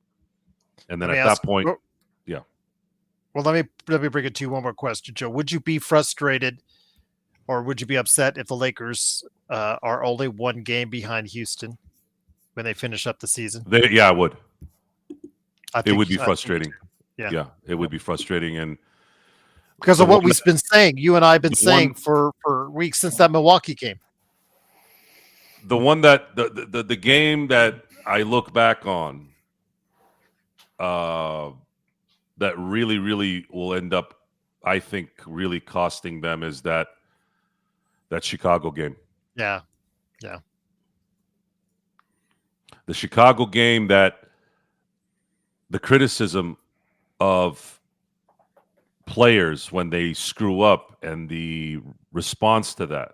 And then at that point, yeah. Well, let me bring it to you one more question, Joe. Would you be frustrated or would you be upset if the Lakers are only 1 game behind Houston when they finish up the season? I would. It would be frustrating. Yeah, it would be frustrating. And because of what we've been saying, you and I have been saying for weeks since that Milwaukee game. The one that the game that I look back on that really, really will end up, I think, really costing them is that Chicago game. Yeah. The Chicago game, that the criticism of players when they screw up and the response to that.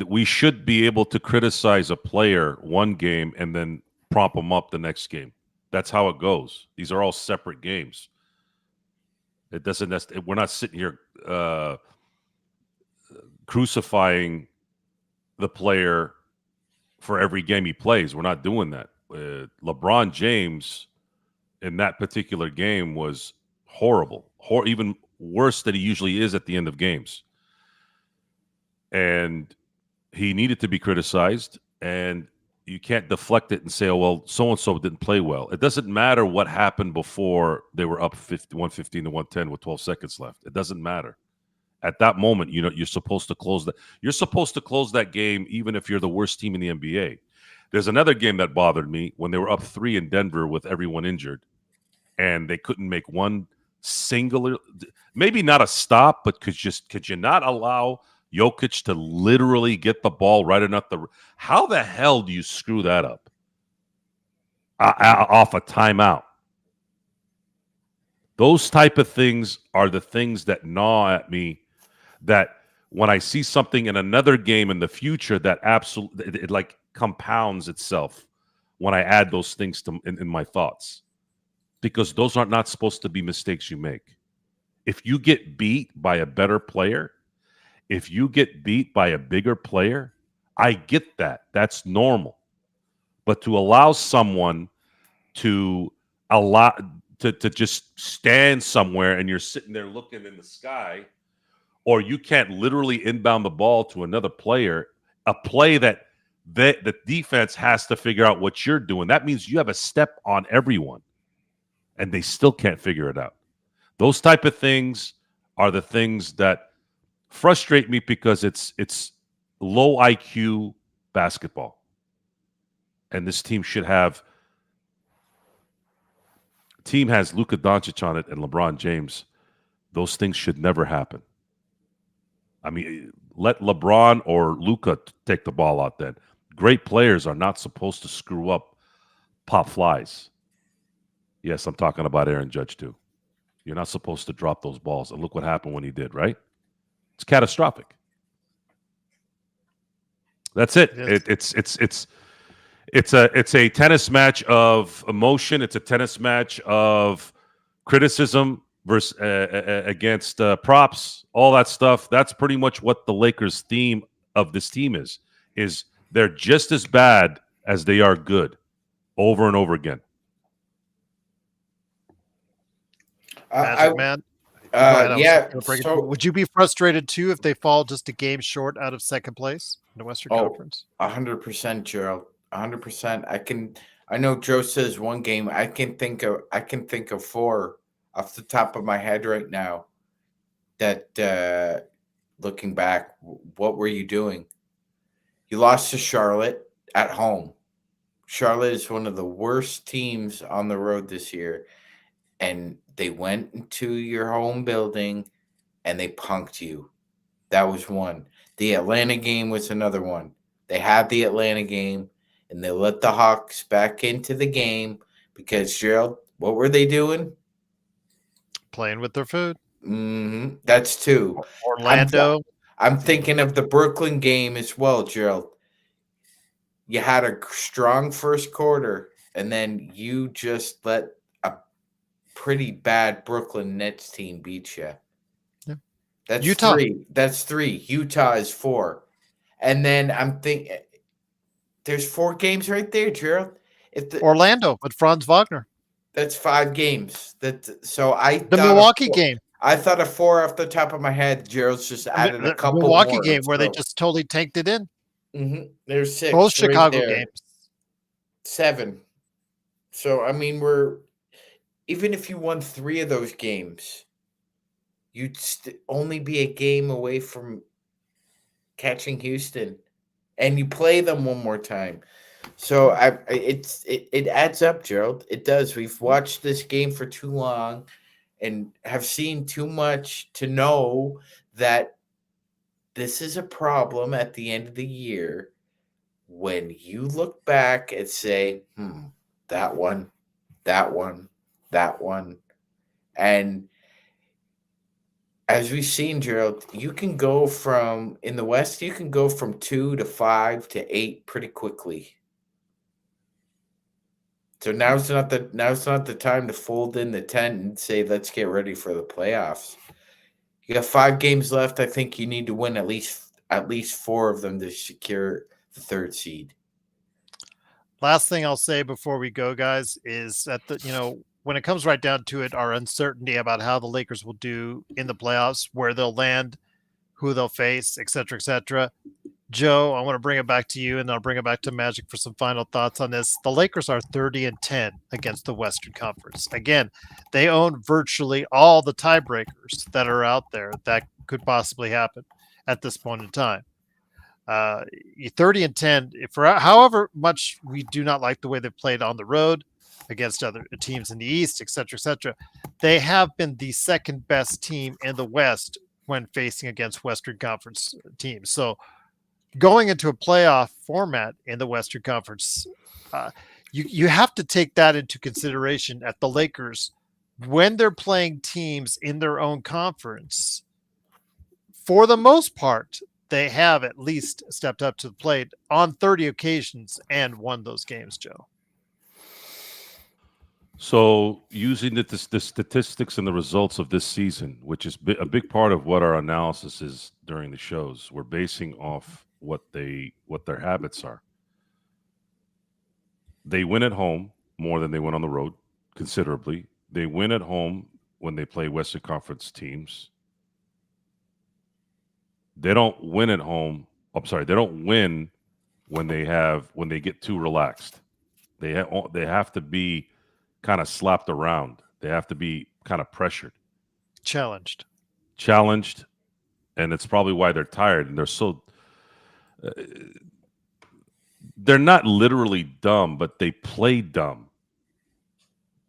we should be able to criticize a player one game and then prop them up the next game. That's how it goes. These are all separate games. It doesn't. We're not sitting here crucifying the player for every game he plays. We're not doing that. LeBron James in that particular game was horrible, even worse than he usually is at the end of games. And he needed to be criticized, and you can't deflect it and say, oh, well, so-and-so didn't play well. It doesn't matter what happened before they were up 115 to 110 with 12 seconds left. It doesn't matter. At that moment, you're supposed to close that. You're supposed to close that game even if you're the worst team in the NBA. There's another game that bothered me when they were up 3 in Denver with everyone injured, and they couldn't make one singular, maybe not a stop, but could you not allow Jokic to literally get the ball right enough? How the hell do you screw that up off a timeout? Those type of things are the things that gnaw at me, that when I see something in another game in the future, that absolutely it like compounds itself when I add those things in my thoughts, because those are not supposed to be mistakes you make. If you get beat by a better player, if you get beat by a bigger player, I get that. That's normal. But to allow someone to just stand somewhere and you're sitting there looking in the sky, or you can't literally inbound the ball to another player, a play that the defense has to figure out what you're doing. That means you have a step on everyone, and they still can't figure it out. Those type of things are the things that frustrate me, because it's low IQ basketball, and this team has Luka Doncic on it and LeBron James. Those things should never happen. I mean, let LeBron or Luka take the ball out then. Great players are not supposed to screw up pop flies. Yes, I'm talking about Aaron Judge too. You're not supposed to drop those balls. And look what happened when he did, right? It's catastrophic. That's it. It's a tennis match of emotion. It's a tennis match of criticism versus against props, all that stuff. That's pretty much what the Lakers' theme of this team is they're just as bad as they are good, over and over again. Magic Man. Yeah. So, would you be frustrated too if they fall just a game short out of second place in the Western Conference? 100%, Gerald. 100%. I know Joe says one game. I can think of 4 off the top of my head right now. That looking back, what were you doing? You lost to Charlotte at home. Charlotte is one of the worst teams on the road this year, and they went into your home building and they punked you. That was one. The Atlanta game was another one. They had the Atlanta game, and they let the Hawks back into the game because, Gerald, what were they doing? Playing with their food. Mm-hmm. That's 2. Orlando. I'm thinking of the Brooklyn game as well, Gerald. You had a strong first quarter, and then you just let a pretty bad Brooklyn Nets team beat you. Yeah. That's Utah. 3. That's 3. Utah is 4. And then I'm thinking there's 4 games right there, Gerald. Orlando with Franz Wagner. That's 5 games. The Milwaukee game. I thought of 4 off the top of my head. Gerald's just added a couple more. Milwaukee game where they just totally tanked it in. Mm-hmm. There's 6. Both Chicago games. 7. So, I mean, even if you won 3 of those games, you'd only be a game away from catching Houston, and you play them one more time. So it adds up, Gerald. It does. We've watched this game for too long and have seen too much to know that this is a problem at the end of the year when you look back and say, that one. And As we've seen, Gerald, you can go from in the West, you can go from 2 to 5 to 8 pretty quickly. So now's not the time to fold in the tent and say, let's get ready for the playoffs. You got 5 games left. I think you need to win at least 4 of them to secure the 3rd seed. Last thing I'll say before we go, guys, is that when it comes right down to it, our uncertainty about how the Lakers will do in the playoffs, where they'll land, who they'll face, et cetera, et cetera. Joe, I want to bring it back to you, and I'll bring it back to Magic for some final thoughts on this. The Lakers are 30-10 against the Western Conference. Again, they own virtually all the tiebreakers that are out there that could possibly happen at this point in time. 30-10, for however much we do not like the way they've played on the road against other teams in the East, et cetera, they have been the second best team in the West when facing against Western Conference teams. So going into a playoff format in the Western Conference, you have to take that into consideration at the Lakers when they're playing teams in their own conference. For the most part, they have at least stepped up to the plate on 30 occasions and won those games, Joe. So using the statistics and the results of this season, which is a big part of what our analysis is during the shows, we're basing off what their habits are. They win at home more than they win on the road, considerably. They win at home when they play Western Conference teams. They don't win at home. I'm sorry, they don't win when they get too relaxed. They have to be kind of slapped around. They have to be kind of pressured, challenged, and it's probably why they're tired and they're so. They're not literally dumb, but they play dumb.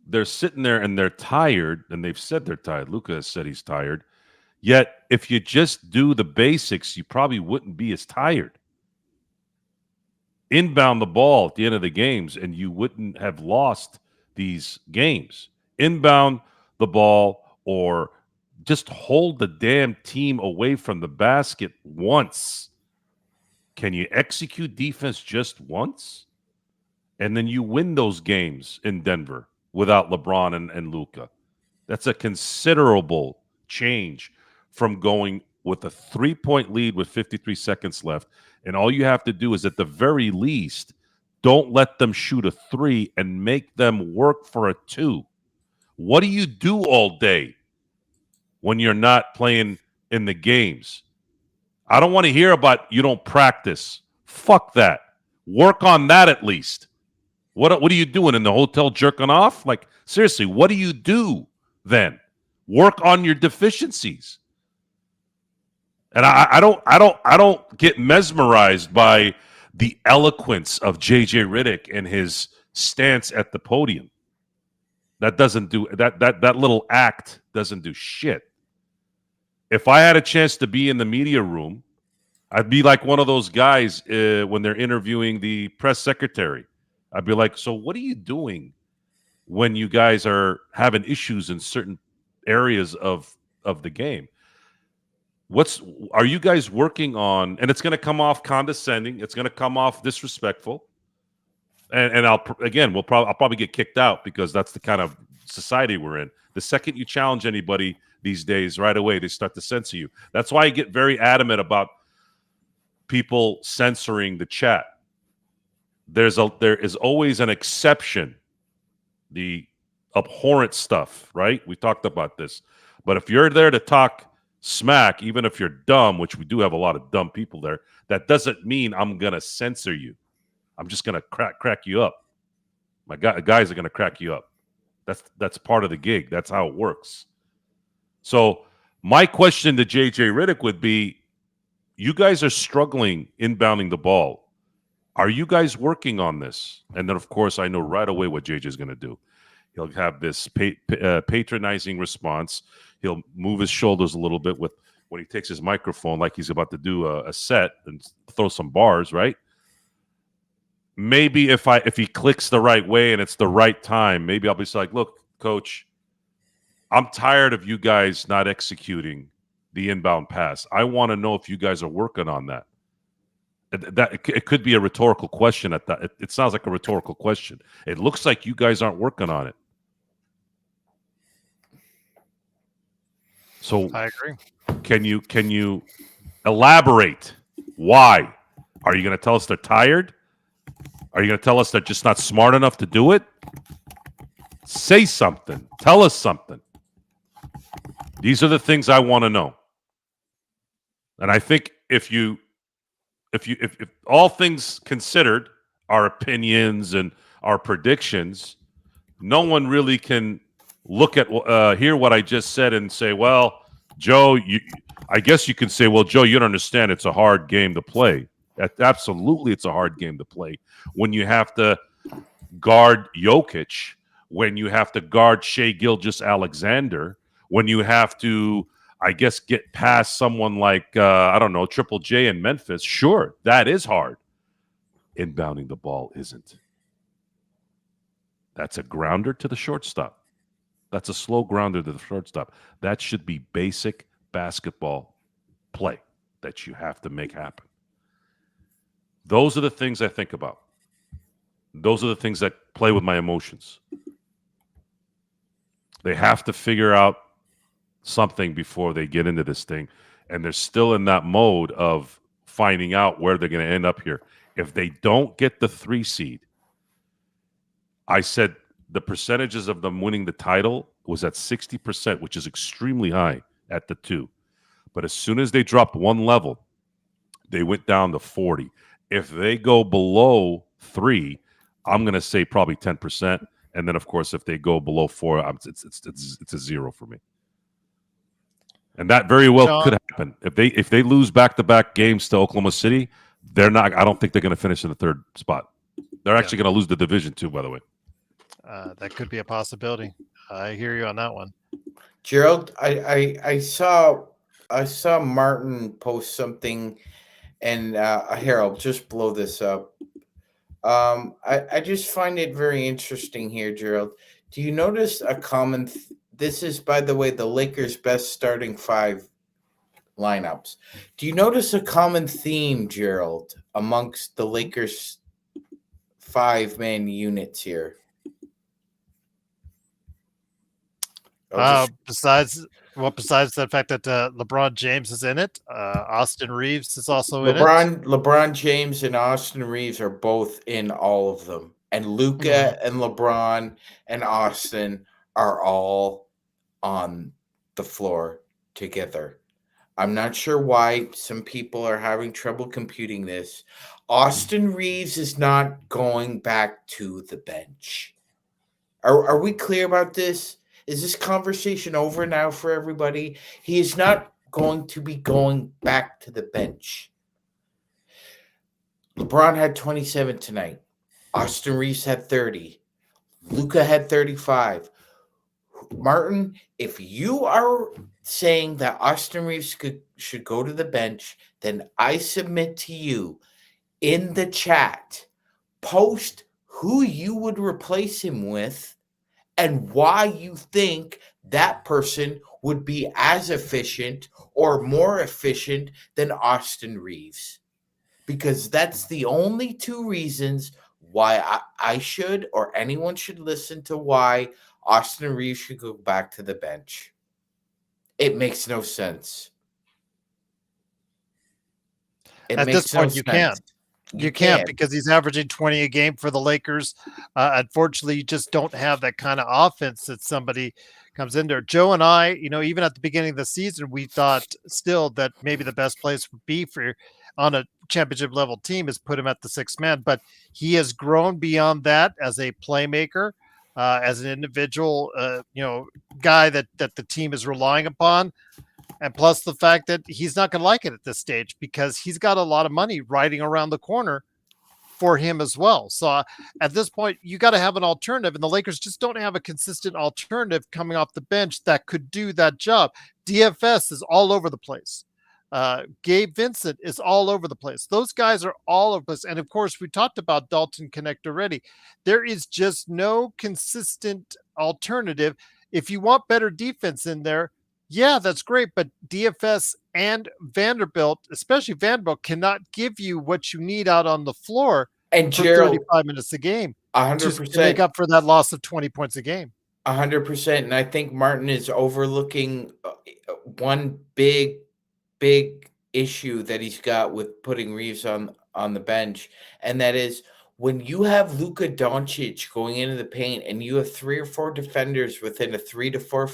They're sitting there and they're tired, and they've said they're tired. Luka has said he's tired. Yet, if you just do the basics, you probably wouldn't be as tired. Inbound the ball at the end of the games, and you wouldn't have lost these games. Inbound the ball, or just hold the damn team away from the basket once. Can you execute defense just once? And then you win those games in Denver without LeBron and Luka. That's a considerable change from going with a 3-point lead with 53 seconds left. And all you have to do is, at the very least, don't let them shoot a 3 and make them work for a 2. What do you do all day when you're not playing in the games? I don't want to hear about you don't practice. Fuck that. Work on that at least. What are you doing in the hotel, jerking off? Like, seriously, what do you do then? Work on your deficiencies. And I don't get mesmerized by the eloquence of JJ Redick and his stance at the podium. That doesn't do that little act doesn't do shit. If I had a chance to be in the media room, I'd be like one of those guys when they're interviewing the press secretary. I'd be like, so what are you doing when you guys are having issues in certain areas of the game? Are you guys working on? And it's going to come off condescending. It's going to come off disrespectful. And I'll probably get kicked out, because that's the kind of society we're in. The second you challenge anybody these days, right away they start to censor you. That's why I get very adamant about people censoring the chat. There is always an exception. The abhorrent stuff, right? We talked about this. But if you're there to talk smack, even if you're dumb, which we do have a lot of dumb people there, that doesn't mean I'm gonna censor you. I'm just gonna crack you up. My guys are gonna crack you up. That's part of the gig. That's how it works. So my question to JJ Redick would be, you guys are struggling inbounding the ball. Are you guys working on this? And then, of course, I know right away what JJ is going to do. He'll have this patronizing response. He'll move his shoulders a little bit when he takes his microphone, like he's about to do a set and throw some bars, right? Maybe if he clicks the right way and it's the right time, maybe I'll be like, look, coach, I'm tired of you guys not executing the inbound pass. I want to know if you guys are working on that. It could be a rhetorical question at that. It sounds like a rhetorical question. It looks like you guys aren't working on it. So I agree. Can you elaborate? Why? Are you going to tell us they're tired? Are you going to tell us they're just not smart enough to do it? Say something. Tell us something. These are the things I want to know. And I think if all things considered, our opinions and our predictions, no one really can look at hear what I just said and say, well, Joe, I guess you can say, well, Joe, you don't understand. It's a hard game to play. Absolutely, it's a hard game to play when you have to guard Jokic, when you have to guard Shai Gilgeous-Alexander, when you have to, I guess, get past someone like, I don't know, Triple J in Memphis. Sure, that is hard. Inbounding the ball isn't. That's a grounder to the shortstop. That's a slow grounder to the shortstop. That should be basic basketball play that you have to make happen. Those are the things I think about. Those are the things that play with my emotions. They have to figure out something before they get into this thing. And they're still in that mode of finding out where they're going to end up here. If they don't get the 3 seed, I said the percentages of them winning the title was at 60%, which is extremely high at the 2. But as soon as they dropped one level, they went down to 40. If they go below 3, I'm going to say probably 10%. And then, of course, if they go below 4, it's a 0 for me. And that very well could happen. If they lose back-to-back games to Oklahoma City, they're not. I don't think they're going to finish in the 3rd spot. They're actually going to lose the division too, by the way. That could be a possibility. I hear you on that one. Gerald, I saw Martin post something, and here, I'll just blow this up. I just find it very interesting here, Gerald. Do you notice a common? This is, by the way, the Lakers' best starting 5 lineups. Do you notice a common theme, Gerald, amongst the Lakers' 5-man units here? Besides the fact that LeBron James is in it, Austin Reeves is also in it. LeBron James and Austin Reeves are both in all of them, and Luka and LeBron and Austin are all on the floor together. I'm not sure why some people are having trouble computing this. Austin Reeves is not going back to the bench. Are we clear about this? Is this conversation over now for everybody? He is not going to be going back to the bench. LeBron had 27 tonight. Austin Reeves had 30. Luka had 35. Martin, if you are saying that Austin Reeves should go to the bench, then I submit to you in the chat, post who you would replace him with and why you think that person would be as efficient or more efficient than Austin Reeves. Because that's the only 2 reasons why I should, or anyone should, listen to why Austin Reeves should go back to the bench. It makes no sense. At this point, you can't. You can't, because he's averaging 20 a game for the Lakers. Unfortunately, you just don't have that kind of offense that somebody comes in there. Joe and I, even at the beginning of the season, we thought still that maybe the best place would be for on a championship level team is put him at the 6th man. But he has grown beyond that as a playmaker, as an individual, guy that the team is relying upon. And plus the fact that he's not going to like it at this stage because he's got a lot of money riding around the corner for him as well. So at this point, you got to have an alternative, and the Lakers just don't have a consistent alternative coming off the bench that could do that job. DFS is all over the place. Gabe Vincent is all over the place. Those guys are all over the place. And of course, we talked about Dalton Connect already. There is just no consistent alternative. If you want better defense in there, Yeah, that's great, but DFS and Vanderbilt, especially Vanderbilt, cannot give you what you need out on the floor And for Gerald, 35 minutes a game to make 100%. up for that loss of 20 points a game. 100%. And I think Martin is overlooking one big issue that he's got with putting Reeves on the bench, and that is when you have Luka Doncic going into the paint and you have 3 or 4 defenders within a 3 to 5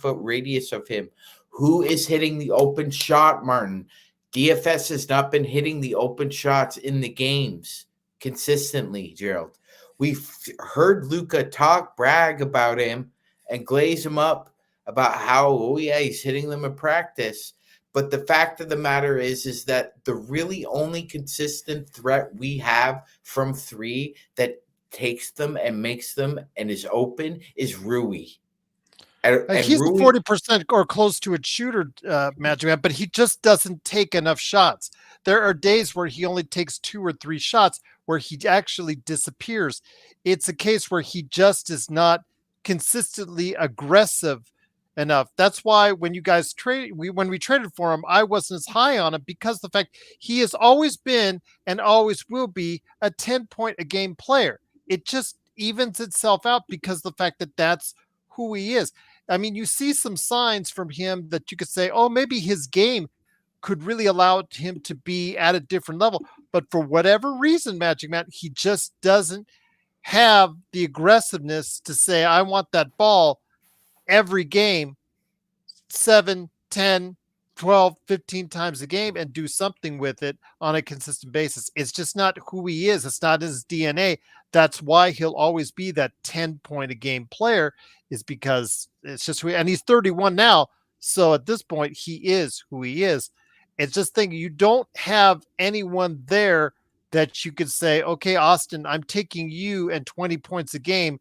foot radius of him, who is hitting the open shot, Martin? DFS has not been hitting the open shots in the games consistently, Gerald. We've heard Luka brag about him and glaze him up about how, oh yeah, he's hitting them in practice. But the fact of the matter is that the really only consistent threat we have from 3 that takes them and makes them and is open is Rui. And he's Rui, 40% or close to a shooter, Magic Man, but he just doesn't take enough shots. There are days where he only takes 2 or 3 shots where he actually disappears. It's a case where he just is not consistently aggressive enough. That's why when you guys when we traded for him, I wasn't as high on him because the fact he has always been and always will be a 10-point a game player. It just evens itself out because the fact that that's who he is. I mean, you see some signs from him that you could say, oh, maybe his game could really allow him to be at a different level. But for whatever reason, Magic Man, he just doesn't have the aggressiveness to say, I want that ball every game, 7, 10, 12, 15 times a game and do something with it on a consistent basis. It's just not who he is. It's not his DNA. That's why he'll always be that 10-point a game player, is because it's just and he's 31 now. So at this point, he is who he is. It's just thinking you don't have anyone there that you could say, okay, Austin, I'm taking you and 20 points a game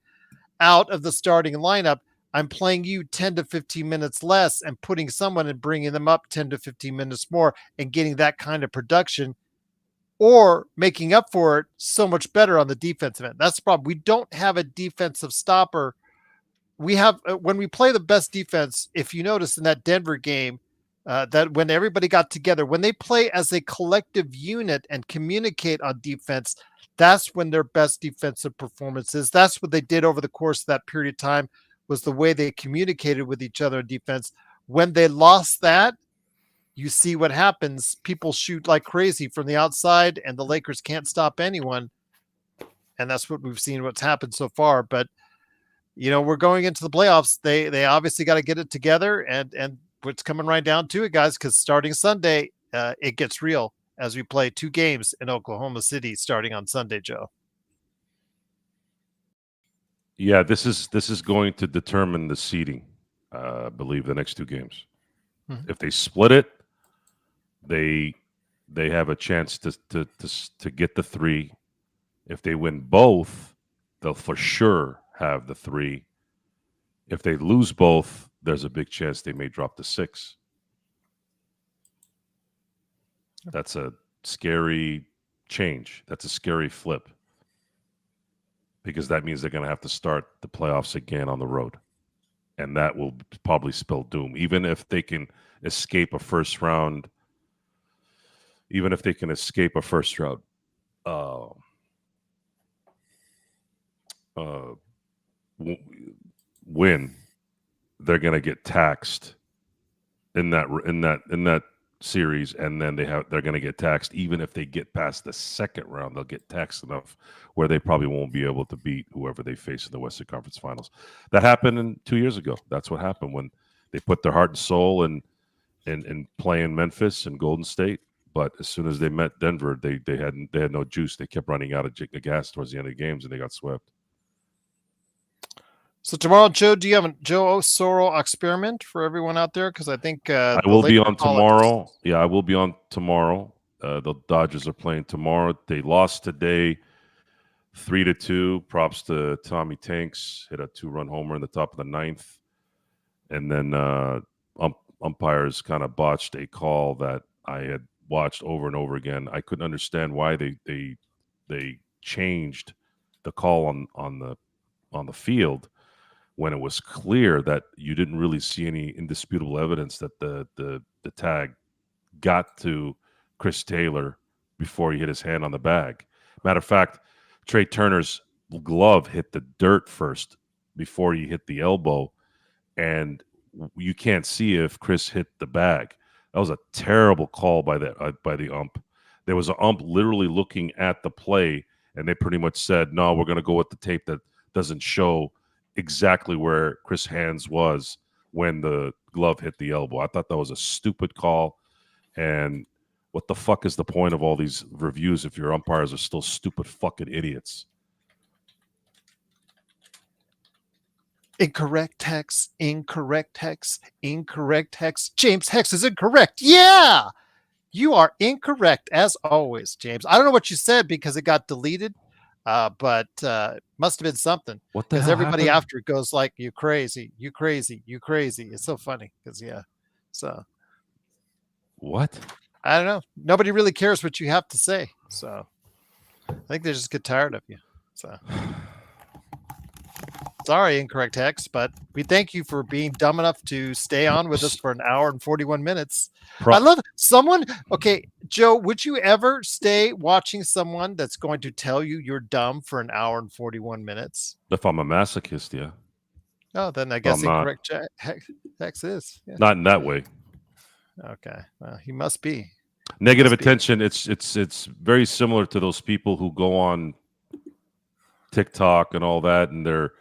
out of the starting lineup. I'm playing you 10 to 15 minutes less and putting someone and bringing them up 10 to 15 minutes more and getting that kind of production, or making up for it so much better on the defensive end. That's the problem. We don't have a defensive stopper. We have, when we play the best defense, if you notice in that Denver game, that when everybody got together, when they play as a collective unit and communicate on defense, that's when their best defensive performance is. That's what they did over the course of that period of time, was the way they communicated with each other in defense. When they lost that, you see what happens. People shoot like crazy from the outside, and the Lakers can't stop anyone. And that's what we've seen, what's happened so far. But, you know, we're going into the playoffs. They obviously got to get it together, and what's coming right down to it, guys, because starting Sunday, it gets real as we play 2 games in Oklahoma City starting on Sunday, Joe. Yeah, this is going to determine the seeding. I believe the next 2 games. Mm-hmm. If they split it, they have a chance to get the 3. If they win both, they'll for sure have the 3. If they lose both, there's a big chance they may drop to 6. That's a scary change. That's a scary flip, because that means they're going to have to start the playoffs again on the road. And that will probably spell doom. Even if they can escape a first round, win, they're going to get taxed in that series, and then they're going to get taxed even if they get past the second round. They'll get taxed enough where they probably won't be able to beat whoever they face in the Western Conference Finals. That happened 2 years ago. That's what happened when they put their heart and soul in playing Memphis and Golden State. But as soon as they met Denver, they had no juice. They kept running out of gas towards the end of the games, and they got swept. So tomorrow, Joe, do you have a Joe Osoro experiment for everyone out there? Because I think I will be on tomorrow. Yeah, I will be on tomorrow. The Dodgers are playing tomorrow. They lost today, 3-2. Props to Tommy Tanks. Hit a 2-run homer in the top of the 9th, and then umpires kind of botched a call that I had watched over and over again. I couldn't understand why they changed the call on the field, when it was clear that you didn't really see any indisputable evidence that the tag got to Chris Taylor before he hit his hand on the bag. Matter of fact, Trey Turner's glove hit the dirt first before he hit the elbow, and you can't see if Chris hit the bag. That was a terrible call by the ump. There was an ump literally looking at the play, and they pretty much said, no, we're going to go with the tape that doesn't show exactly where Chris' hands was when the glove hit the elbow. I thought that was a stupid call. And what the fuck is the point of all these reviews if your umpires are still stupid fucking idiots? Incorrect Hex, incorrect Hex, incorrect Hex. James Hex is incorrect. Yeah, you are incorrect as always, James. I don't know what you said because it got deleted, but must have been something. What the hell? Because everybody happened? after it goes like, "You crazy, you crazy, you crazy." It's so funny because So what? I don't know. Nobody really cares what you have to say. So I think they just get tired of you. So. Sorry, incorrect Hex, but we thank you for being dumb enough to stay on with us for an hour and 41 minutes. I love someone. Okay, Joe, would you ever stay watching someone that's going to tell you you're dumb for an hour and 41 minutes? If I'm a masochist, yeah. Oh, then I guess incorrect Hex is. Yeah. Not in that way. Okay, well, he must be. Negative attention. It's very similar to those people who go on TikTok and all that, and they're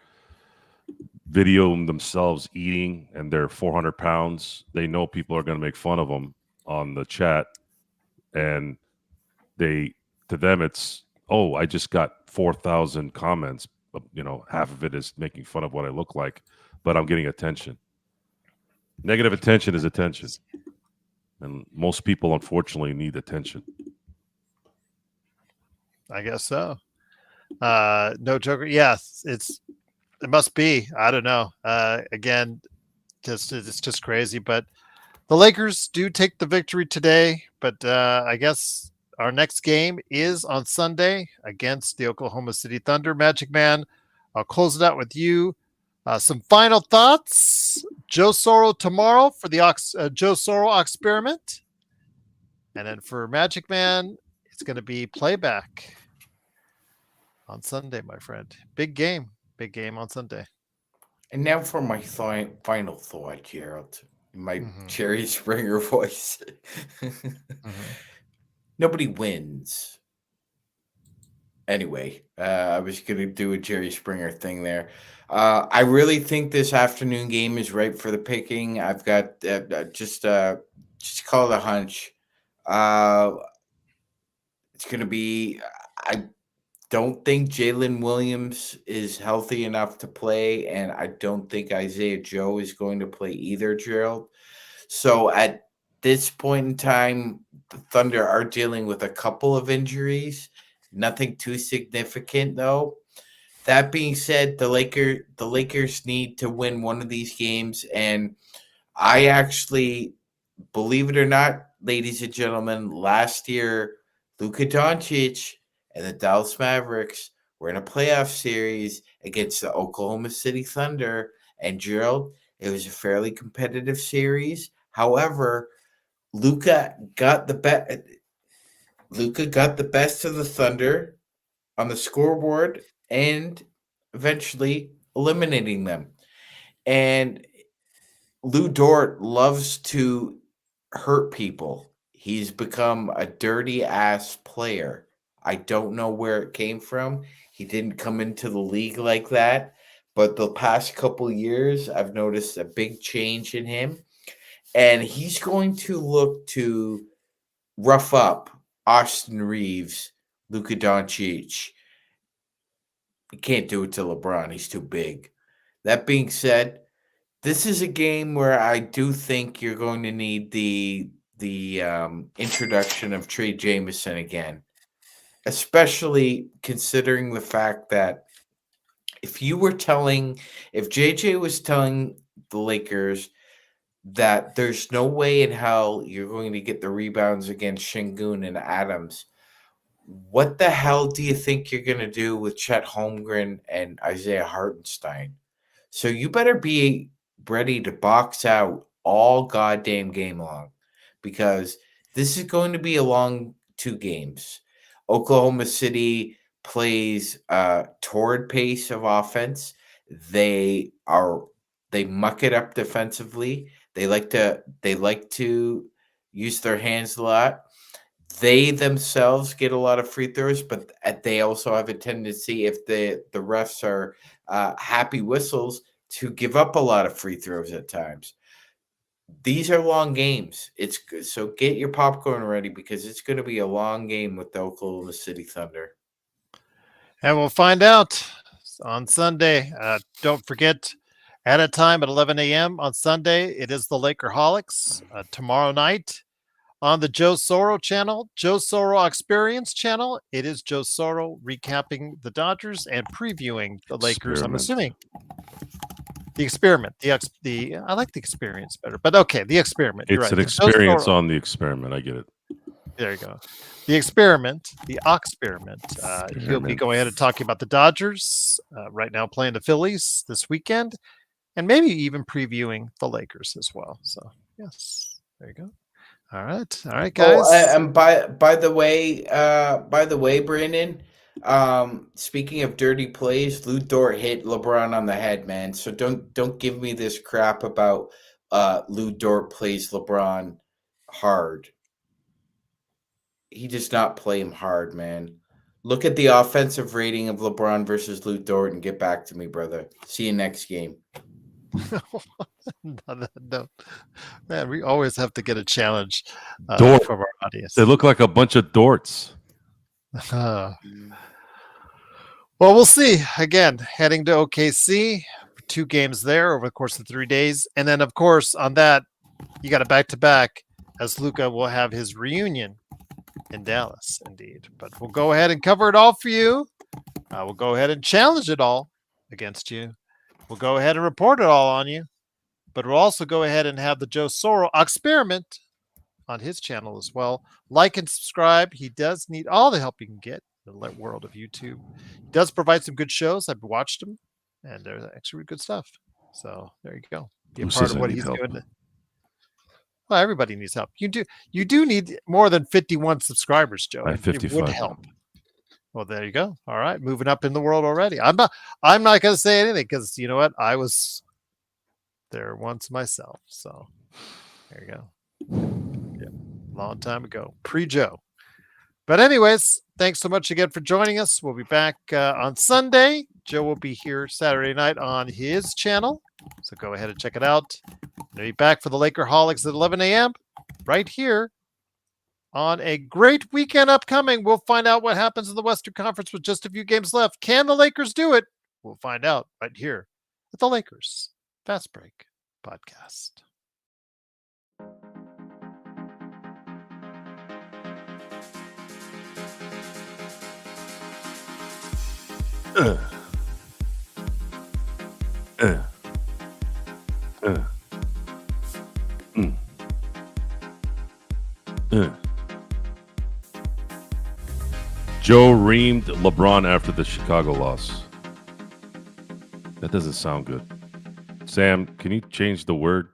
videoing themselves eating, and they're 400 pounds. They know people are going to make fun of them on the chat, and to them it's, oh, I just got 4,000 comments. Half of it is making fun of what I look like, but I'm getting attention. Negative attention is attention, and most people unfortunately need attention. I guess so. No joker. Yes, it must be. I don't know. Again, it's just crazy. But the Lakers do take the victory today. But I guess our next game is on Sunday against the Oklahoma City Thunder. Magic Man, I'll close it out with you. Some final thoughts. Joe Soro tomorrow for the Joe Soro experiment. And then for Magic Man, it's going to be playback on Sunday, my friend. Big game on Sunday. And now for my final thought, Gerald, in my Jerry Springer voice. Nobody wins. Anyway, I was going to do a Jerry Springer thing there. I really think this afternoon game is ripe for the picking. I've got just call it a hunch. It's going to be, I don't think Jalen Williams is healthy enough to play, and I don't think Isaiah Joe is going to play either, Gerald. So at this point in time, the Thunder are dealing with a couple of injuries. Nothing too significant, though. That being said, the Lakers need to win one of these games, and I actually, believe it or not, ladies and gentlemen, last year, Luka Doncic and the Dallas Mavericks were in a playoff series against the Oklahoma City Thunder. And Gerald, it was a fairly competitive series. However, Luka got the best of the Thunder on the scoreboard and eventually eliminating them. And Lou Dort loves to hurt people. He's become a dirty ass player. I don't know where it came from. He didn't come into the league like that. But the past couple years, I've noticed a big change in him. And he's going to look to rough up Austin Reeves, Luka Doncic. He can't do it to LeBron. He's too big. That being said, this is a game where I do think you're going to need the introduction of Trey Jameson again. Especially considering the fact that if JJ was telling the Lakers that there's no way in hell you're going to get the rebounds against Şengün and Adams, what the hell do you think you're going to do with Chet Holmgren and Isaiah Hartenstein? So you better be ready to box out all goddamn game long, because this is going to be a long 2 games. Oklahoma City plays torrid pace of offense. They muck it up defensively. They like to use their hands a lot. They themselves get a lot of free throws, but they also have a tendency, if the refs are happy whistles, to give up a lot of free throws at times. These are long games. So get your popcorn ready, because it's going to be a long game with the Oklahoma City Thunder. And we'll find out on Sunday. Don't forget, at a time at 11 a.m. on Sunday, it is the Lakerholics. Tomorrow night on the Joe Soro channel, Joe Soro Experience channel, it is Joe Soro recapping the Dodgers and previewing the Lakers. I'm assuming the experiment. I like the experience better, but okay, the experiment. It's an experience on the experiment. I get it. There you go. The experiment, the experiment. He'll be going ahead and talking about the Dodgers right now, playing the Phillies this weekend, and maybe even previewing the Lakers as well. So yes, there you go. All right, guys. And by the way, Brandon, speaking of dirty plays, Lou Dort hit LeBron on the head, man. So don't give me this crap about Lou Dort plays LeBron hard. He does not play him hard, man. Look at the offensive rating of LeBron versus Lou Dort and get back to me, brother. See you next game. No. Man, we always have to get a challenge from our audience. They look like a bunch of dorts. Well, we'll see. Again, heading to OKC, 2 games there over the course of 3 days. And then, of course, on that, you got a back-to-back, as Luka will have his reunion in Dallas, indeed. But we'll go ahead and cover it all for you. We'll go ahead and challenge it all against you. We'll go ahead and report it all on you. But we'll also go ahead and have the Joe Soro experiment on his channel as well. Like and subscribe. He does need all the help he can get in the world of YouTube. He does provide some good shows. I've watched them, and they're actually good stuff. So there you go. Be a part of what he's doing. Well, everybody needs help. You do need more than 51 subscribers, Joe. I have 55. It would help. Well, there you go. All right, moving up in the world already. I'm not going to say anything, because you know what? I was there once myself. So there you go. Yeah, long time ago, pre-Joe. But anyways, thanks so much again for joining us. We'll be back on Sunday. Joe will be here Saturday night on his channel, so go ahead and check it out. We'll be back for the Lakerholics at 11 a.m. right here on a great weekend upcoming. We'll find out what happens in the Western Conference with just a few games left. Can the Lakers do it? We'll find out right here at the Lakers Fast Break Podcast. Joe reamed LeBron after the Chicago loss. That doesn't sound good. Sam, can you change the word